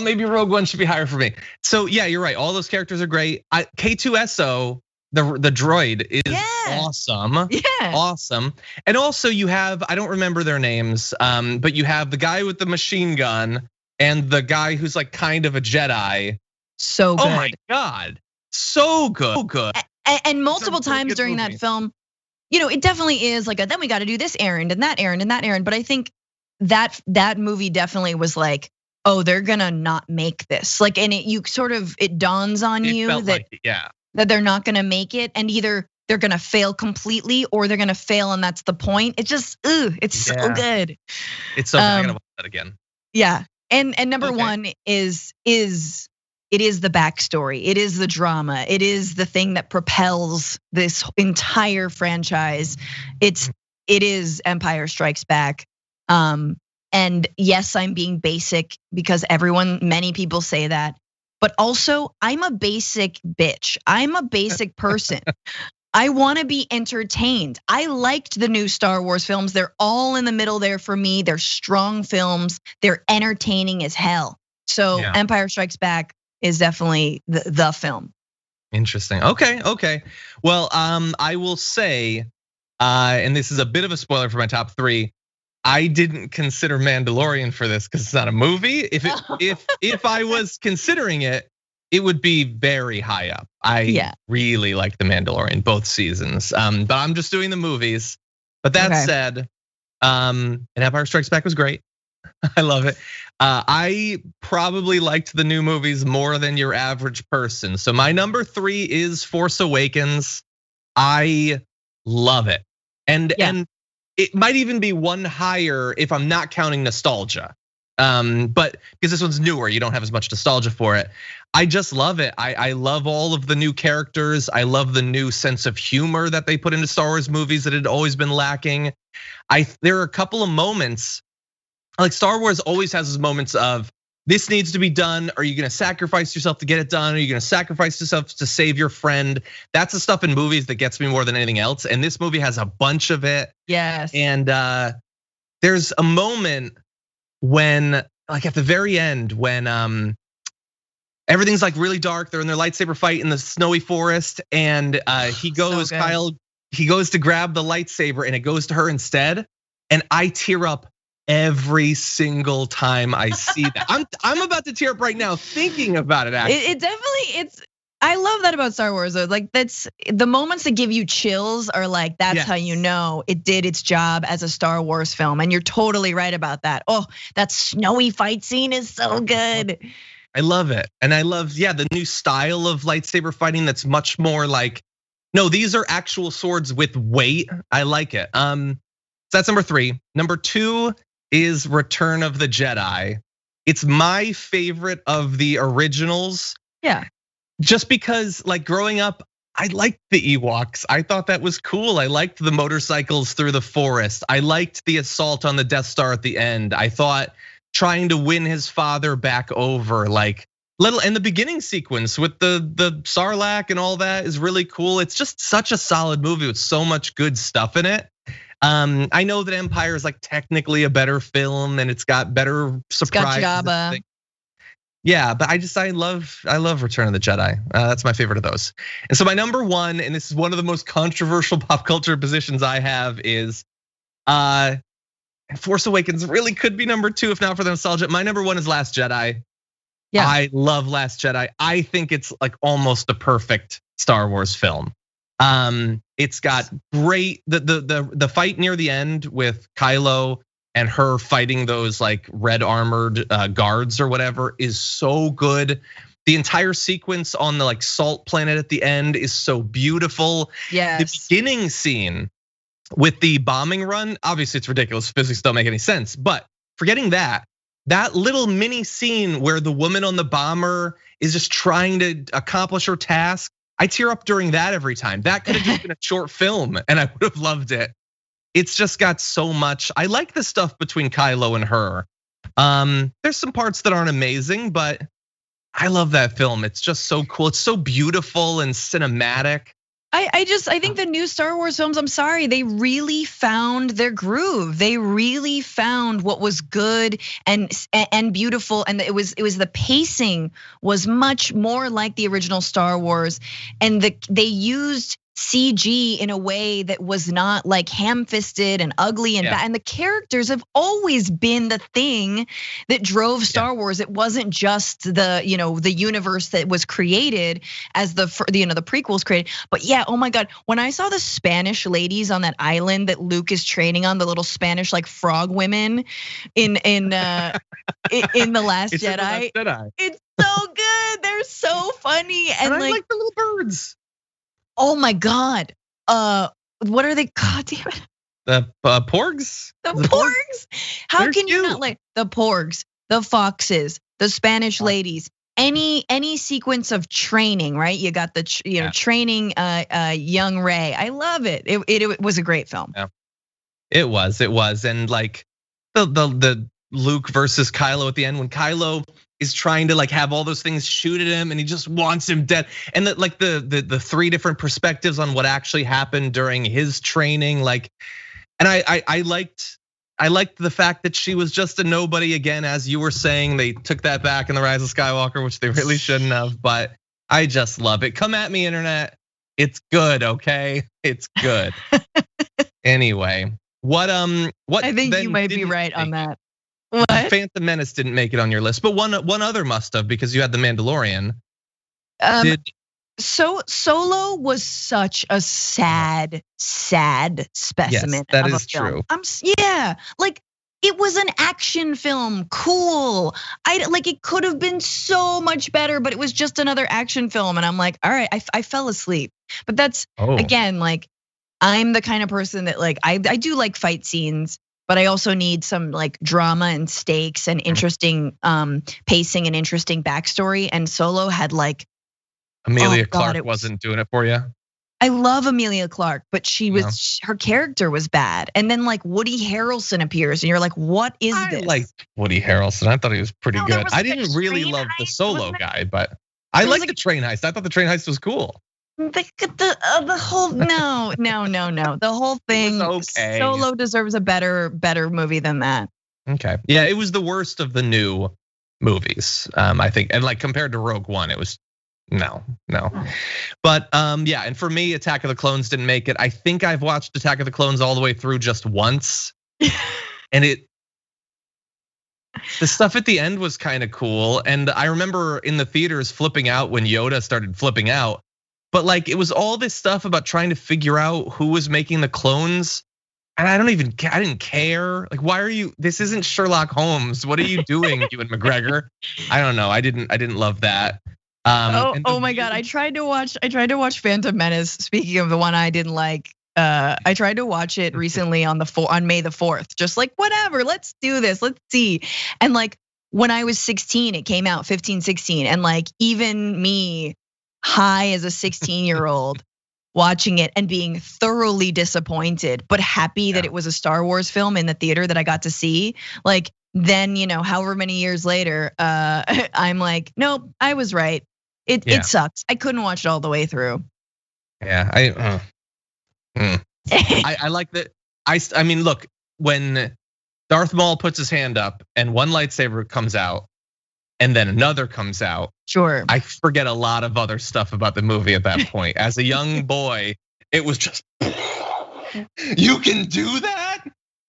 Maybe Rogue One should be higher for me. So yeah, you're right. All those characters are great. K2SO, the droid, is awesome. Yeah, awesome. And also you have, I don't remember their names, but you have the guy with the machine gun and the guy who's like kind of a Jedi. So good. Oh my God, so good. So good. And multiple times during that film, it definitely is like then we got to do this errand and that errand and that errand. But I think that movie definitely was like oh, they're gonna not make this. Like, and it dawns on you that that they're not gonna make it, and either they're gonna fail completely or they're gonna fail, and that's the point. It just, it's so good. It's so good. I gotta watch that again. Yeah, and number one is it is the backstory. It is the drama. It is the thing that propels this entire franchise. It is Empire Strikes Back. And yes, I'm being basic because many people say that, but also I'm a basic bitch. I'm a basic person. I want to be entertained. I liked the new Star Wars films. They're all in the middle there for me. They're strong films. They're entertaining as hell. So Empire Strikes Back is definitely the film. Interesting. Okay. Well, I will say, and this is a bit of a spoiler for my top 3. I didn't consider Mandalorian for this because it's not a movie. If I was considering it, it would be very high up. I really like The Mandalorian, both seasons. But I'm just doing the movies. But that said, and Empire Strikes Back was great. I love it. I probably liked the new movies more than your average person. So my number 3 is Force Awakens. I love it. And it might even be one higher if I'm not counting nostalgia. But because this one's newer, you don't have as much nostalgia for it. I just love it. I love all of the new characters. I love the new sense of humor that they put into Star Wars movies that had always been lacking. There are a couple of moments, like Star Wars always has those moments of, this needs to be done. Are you gonna sacrifice yourself to get it done? Are you gonna sacrifice yourself to save your friend? That's the stuff in movies that gets me more than anything else. And this movie has a bunch of it. Yes. And there's a moment when, like at the very end, when everything's like really dark, they're in their lightsaber fight in the snowy forest, and he goes to grab the lightsaber and it goes to her instead. And I tear up every single time I see that. I'm about to tear up right now thinking about it. Actually, it definitely I love that about Star Wars though. Like that's the moments that give you chills are like that's how you know it did its job as a Star Wars film. And you're totally right about that. Oh, that snowy fight scene is so good. I love it, and I love the new style of lightsaber fighting. That's much more like, no, these are actual swords with weight. I like it. So that's number 3. Number 2 is Return of the Jedi. It's my favorite of the originals. Yeah. Just because like growing up, I liked the Ewoks. I thought that was cool. I liked the motorcycles through the forest. I liked the assault on the Death Star at the end. I thought trying to win his father back over, like and the beginning sequence with the Sarlacc and all that is really cool. It's just such a solid movie with so much good stuff in it. I know that Empire is like technically a better film and it's got better surprises. Got Jabba. Yeah, but I love Return of the Jedi. That's my favorite of those. And so my number 1, and this is one of the most controversial pop culture positions I have, is Force Awakens really could be number 2 if not for the nostalgia. My number 1 is Last Jedi. Yeah, I love Last Jedi. I think it's like almost the perfect Star Wars film. It's got great the fight near the end with Kylo and her fighting those like red armored guards or whatever is so good. The entire sequence on the like salt planet at the end is so beautiful. Yes. The beginning scene with the bombing run, obviously it's ridiculous. Physics don't make any sense, but forgetting that little mini scene where the woman on the bomber is just trying to accomplish her task, I tear up during that every time. That could have just been a short film and I would have loved it. It's just got so much. I like the stuff between Kylo and her. There's some parts that aren't amazing, but I love that film. It's just so cool. It's so beautiful and cinematic. I think the new Star Wars films, I'm sorry, they really found their groove. They really found what was good and beautiful, and it was the pacing was much more like the original Star Wars, and they used CG in a way that was not like ham-fisted and ugly and bad. And the characters have always been the thing that drove Star Wars. It wasn't just the universe that was created as the prequels created. But yeah, oh my God, when I saw the Spanish ladies on that island that Luke is training on, the little Spanish like frog women in The Last Jedi, it's so good. They're so funny and I like the little birds. Oh my God. What are they? God damn it. The porgs? The porgs? How They're can you cute. not like the porgs, the foxes, the Spanish ladies, any sequence of training, right? You got the training young Rey. I love it. It was a great film. Yeah. It was. And like the Luke versus Kylo at the end, when Kylo is trying to like have all those things shoot at him and he just wants him dead. And the three different perspectives on what actually happened during his training. Like, and I liked the fact that she was just a nobody again, as you were saying. They took that back in The Rise of Skywalker, which they really shouldn't have, but I just love it. Come at me, internet. It's good, okay? It's good. Anyway, what I think you might be right on that. What? Phantom Menace didn't make it on your list, but one other must have, because you had The Mandalorian. So Solo was such a sad specimen. Yes, that of is a film. true. Like it was an action film, cool. It could have been so much better, but it was just another action film, and I'm like, all right, I fell asleep. But that's again, like, I'm the kind of person that like I do like fight scenes, but I also need some like drama and stakes and interesting pacing and interesting backstory. And Solo had like Emilia Clarke wasn't doing it for you. I love Emilia Clarke, but her character was bad. And then like Woody Harrelson appears, and you're like, what is this? I liked Woody Harrelson. I thought he was pretty good. I didn't really love the Solo guy, but I liked the train heist. I thought the train heist was cool. The whole no. The whole thing. Okay. Solo deserves a better movie than that. Okay. Yeah, it was the worst of the new movies, I think. And like compared to Rogue One, it was no. But yeah, and for me, Attack of the Clones didn't make it. I think I've watched Attack of the Clones all the way through just once. And the stuff at the end was kind of cool. And I remember in the theaters flipping out when Yoda started flipping out. But like, it was all this stuff about trying to figure out who was making the clones. And I didn't care. Like, why are you, this isn't Sherlock Holmes. What are you doing, Ewan McGregor? I don't know. I didn't love that. Oh my God, I tried to watch Phantom Menace. Speaking of the one I didn't like, I tried to watch it recently on May the 4th. Just like, whatever, let's do this, let's see. And like, when I was 16, it came out 15, 16. And like, even me, high as a 16-year-old, watching it and being thoroughly disappointed, but happy that it was a Star Wars film in the theater that I got to see. Like, then, however many years later, I'm like, nope, I was right. It sucks. I couldn't watch it all the way through. Yeah, I like that. I mean, look, when Darth Maul puts his hand up and one lightsaber comes out and then another comes out. Sure. I forget a lot of other stuff about the movie at that point. As a young boy, it was just, you can do that?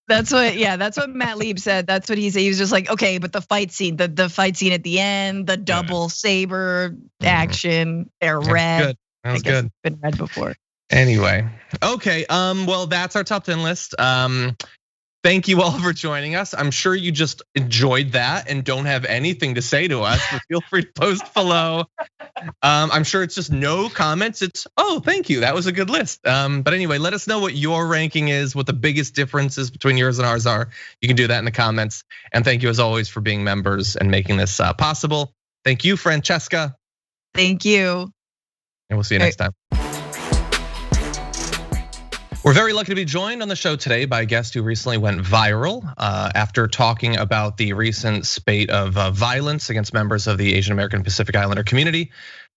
That's what Matt Lieb said. That's what he said. He was just like, okay, but the fight scene, the fight scene at the end, the double saber action, they're red. That was good. It's been read before. Anyway, okay. Well, that's our top 10 list. Thank you all for joining us. I'm sure you just enjoyed that and don't have anything to say to us, but feel free to post below. I'm sure it's just no comments. It's, oh, thank you. That was a good list. But anyway, let us know what your ranking is, what the biggest differences between yours and ours are. You can do that in the comments. And thank you as always for being members and making this possible. Thank you, Francesca. Thank you. And we'll see you next time. We're very lucky to be joined on the show today by a guest who recently went viral after talking about the recent spate of violence against members of the Asian American Pacific Islander community.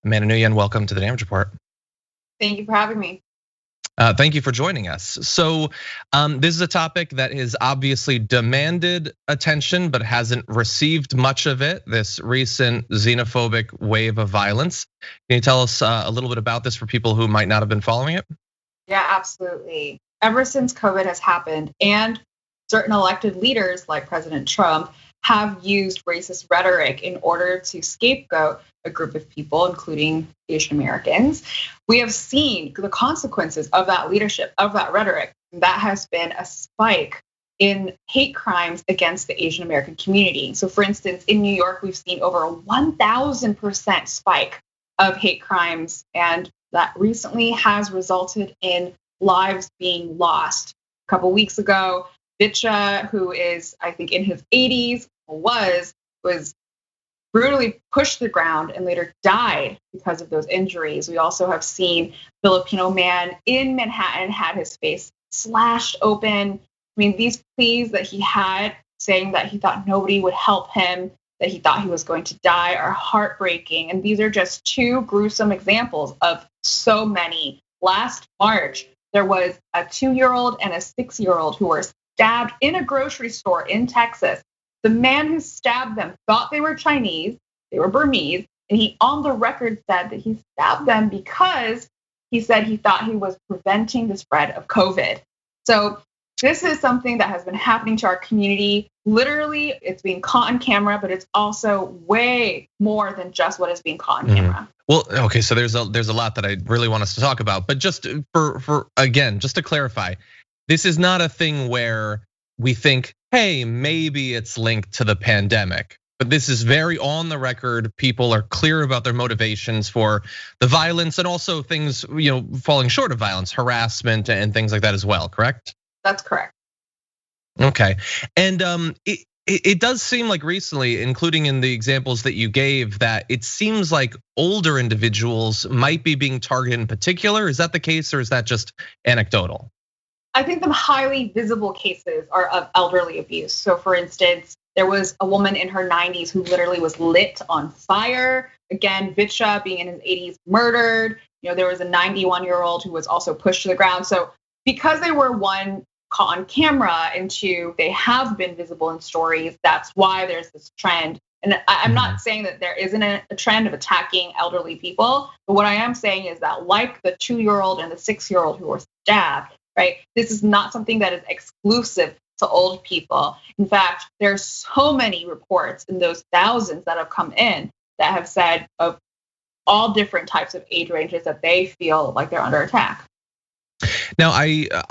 Amanda Nguyen, welcome to the Damage Report. Thank you for having me. Thank you for joining us. So this is a topic that has obviously demanded attention, but hasn't received much of it, this recent xenophobic wave of violence. Can you tell us a little bit about this for people who might not have been following it? Yeah, absolutely. Ever since COVID has happened and certain elected leaders like President Trump have used racist rhetoric in order to scapegoat a group of people, including Asian Americans, we have seen the consequences of that leadership, of that rhetoric. That has been a spike in hate crimes against the Asian American community. So for instance, in New York, we've seen over a 1,000% spike of hate crimes, and that recently has resulted in lives being lost. A couple weeks ago, Vitcha, who is, I think, in his 80s, was brutally pushed to the ground and later died because of those injuries. We also have seen Filipino man in Manhattan had his face slashed open. I mean, these pleas that he had saying that he thought nobody would help him, that he thought he was going to die, are heartbreaking. And these are just two gruesome examples of so many. Last March, there was a 2-year-old and a 6-year-old who were stabbed in a grocery store in Texas. The man who stabbed them thought they were Chinese, they were Burmese, and he on the record said that he stabbed them because he said he thought he was preventing the spread of COVID. So this is something that has been happening to our community. Literally, it's being caught on camera, but it's also way more than just what is being caught on camera. Well, okay, so there's a lot that I really want us to talk about, but just for again, just to clarify, this is not a thing where we think, hey, maybe it's linked to the pandemic. But this is very on the record. People are clear about their motivations for the violence and also things, falling short of violence, harassment and things like that as well, correct? That's correct. Okay, and it does seem like recently, including in the examples that you gave, that it seems like older individuals might be being targeted in particular. Is that the case, or is that just anecdotal? I think the highly visible cases are of elderly abuse. So for instance, there was a woman in her 90s who literally was lit on fire. Again, Vitcha being in his 80s, murdered. There was a 91-year-old who was also pushed to the ground. So because they were, one, caught on camera, and two, they have been visible in stories, that's why there's this trend. And I'm not saying that there isn't a trend of attacking elderly people, but what I am saying is that, like the 2-year-old and the 6-year-old who were stabbed, right? This is not something that is exclusive to old people. In fact, there's so many reports in those thousands that have come in that have said of all different types of age ranges that they feel like they're under attack. Now,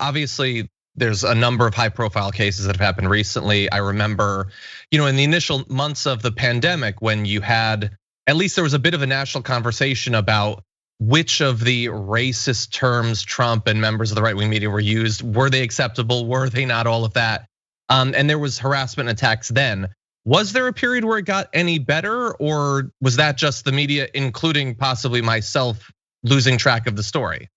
obviously there's a number of high-profile cases that have happened recently. I remember, in the initial months of the pandemic, when you had, at least there was a bit of a national conversation about which of the racist terms Trump and members of the right-wing media were used. Were they acceptable? Were they not? All of that. And there was harassment attacks then. Was there a period where it got any better, or was that just the media, including possibly myself, losing track of the story?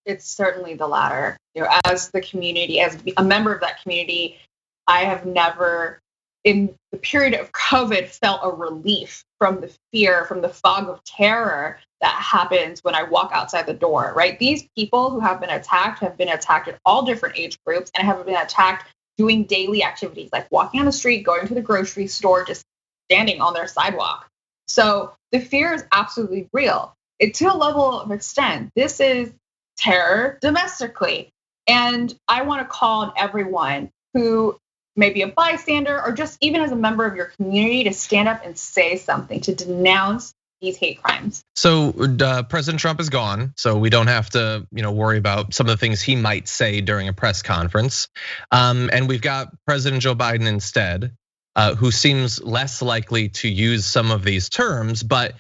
It's certainly the latter. As the community, as a member of that community, I have never, in the period of COVID, felt a relief from the fear, from the fog of terror that happens when I walk outside the door, right? These people who have been attacked at all different age groups and have been attacked doing daily activities like walking on the street, going to the grocery store, just standing on their sidewalk. So the fear is absolutely real. To a level of extent, this is terror domestically. And I want to call on everyone who may be a bystander or just even as a member of your community to stand up and say something, to denounce these hate crimes. So President Trump is gone, so we don't have to worry about some of the things he might say during a press conference. And we've got President Joe Biden instead, who seems less likely to use some of these terms, but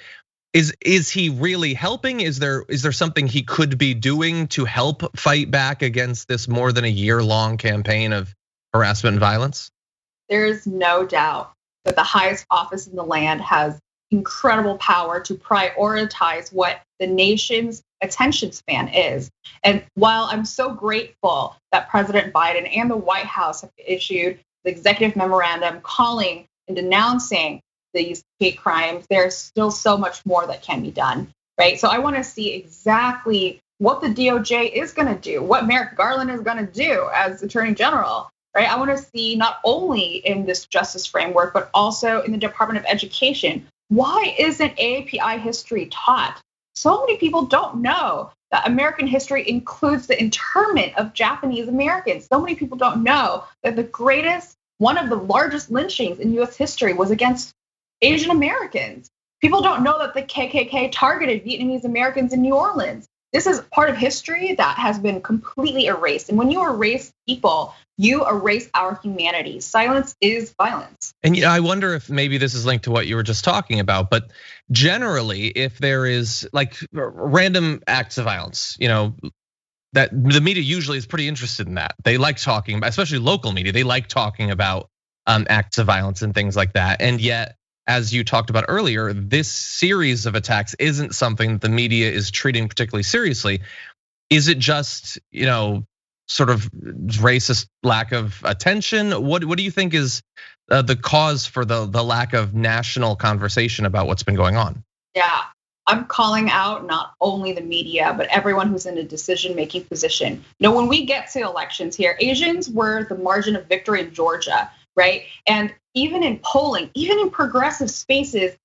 is he really helping? Is there something he could be doing to help fight back against this more than a year-long campaign of harassment and violence? There's no doubt that the highest office in the land has incredible power to prioritize what the nation's attention span is. And while I'm so grateful that President Biden and the White House have issued the executive memorandum calling and denouncing these hate crimes, there's still so much more that can be done, right? So I want to see exactly what the DOJ is going to do, what Merrick Garland is going to do as Attorney General, right? I want to see not only in this justice framework, but also in the Department of Education. Why isn't AAPI history taught so many people don't know that American history includes the internment of Japanese Americans. So many people don't know that one of the largest lynchings in US history was against Asian Americans. People don't know that the KKK targeted Vietnamese Americans in New Orleans. This is part of history that has been completely erased. And when you erase people, you erase our humanity. Silence is violence. And I wonder if maybe this is linked to what you were just talking about, but generally, if there is like random acts of violence, that the media usually is pretty interested in that. They like talking, especially local media, they like talking about acts of violence and things like that. And yet, as you talked about earlier, this series of attacks isn't something that the media is treating particularly seriously. Is it just, sort of racist lack of attention? What do you think is the cause for the lack of national conversation about what's been going on? Yeah, I'm calling out not only the media, but everyone who's in a decision-making position. When we get to elections here, Asians were the margin of victory in Georgia, right? And even in polling, even in progressive spaces,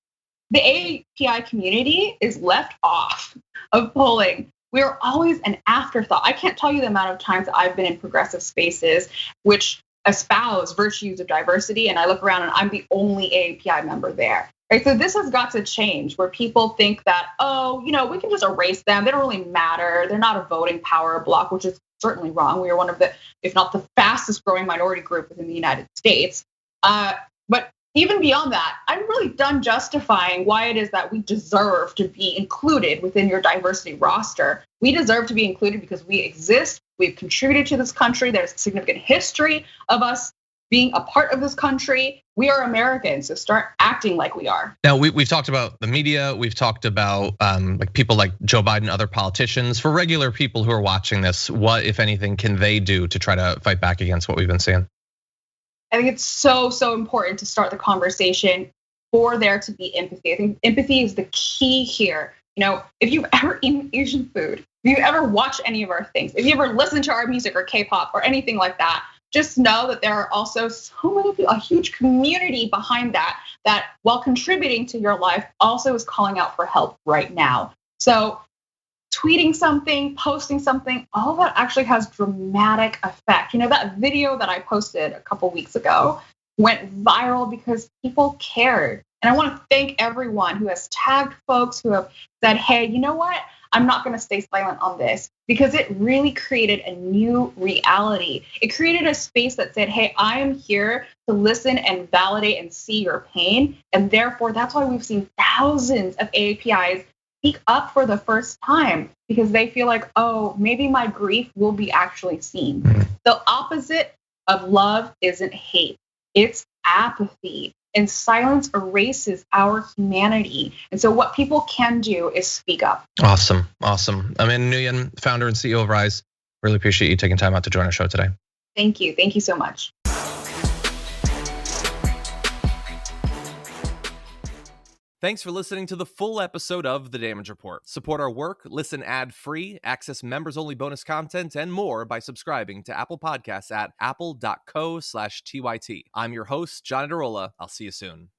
the API community is left off of polling. We are always an afterthought. I can't tell you the amount of times that I've been in progressive spaces which espouse virtues of diversity, and I look around and I'm the only API member there. Right? So this has got to change, where people think that, we can just erase them. They don't really matter. They're not a voting power block, which is certainly wrong. We are one of the, if not the fastest growing minority group within the United States. But even beyond that, I'm really done justifying why it is that we deserve to be included within your diversity roster. We deserve to be included because we exist. We've contributed to this country. There's a significant history of us being a part of this country. We are Americans, so start acting like we are. Now, we've talked about the media. We've talked about like people like Joe Biden, other politicians. For regular people who are watching this, what, if anything, can they do to try to fight back against what we've been seeing? I think it's so important to start the conversation for there to be empathy. I think empathy is the key here. If you've ever eaten Asian food, if you ever watched any of our things, if you ever listened to our music or K-pop or anything like that, just know that there are also so many people, a huge community behind that while contributing to your life also is calling out for help right now. So tweeting something, posting something, all that actually has dramatic effect. That video that I posted a couple weeks ago went viral because people cared. And I want to thank everyone who has tagged folks who have said, hey, you know what? I'm not going to stay silent on this, because it really created a new reality. It created a space that said, hey, I am here to listen and validate and see your pain. And therefore, that's why we've seen thousands of APIs speak up for the first time, because they feel like, oh, maybe my grief will be actually seen. The opposite of love isn't hate, it's apathy. And silence erases our humanity. And so what people can do is speak up. Awesome. Nguyen, founder and CEO of Rise. Really appreciate you taking time out to join our show today. Thank you. Thank you so much. Thanks for listening to the full episode of The Damage Report. Support our work, listen ad-free, access members-only bonus content, and more by subscribing to Apple Podcasts at apple.co/TYT. I'm your host, John Adarola. I'll see you soon.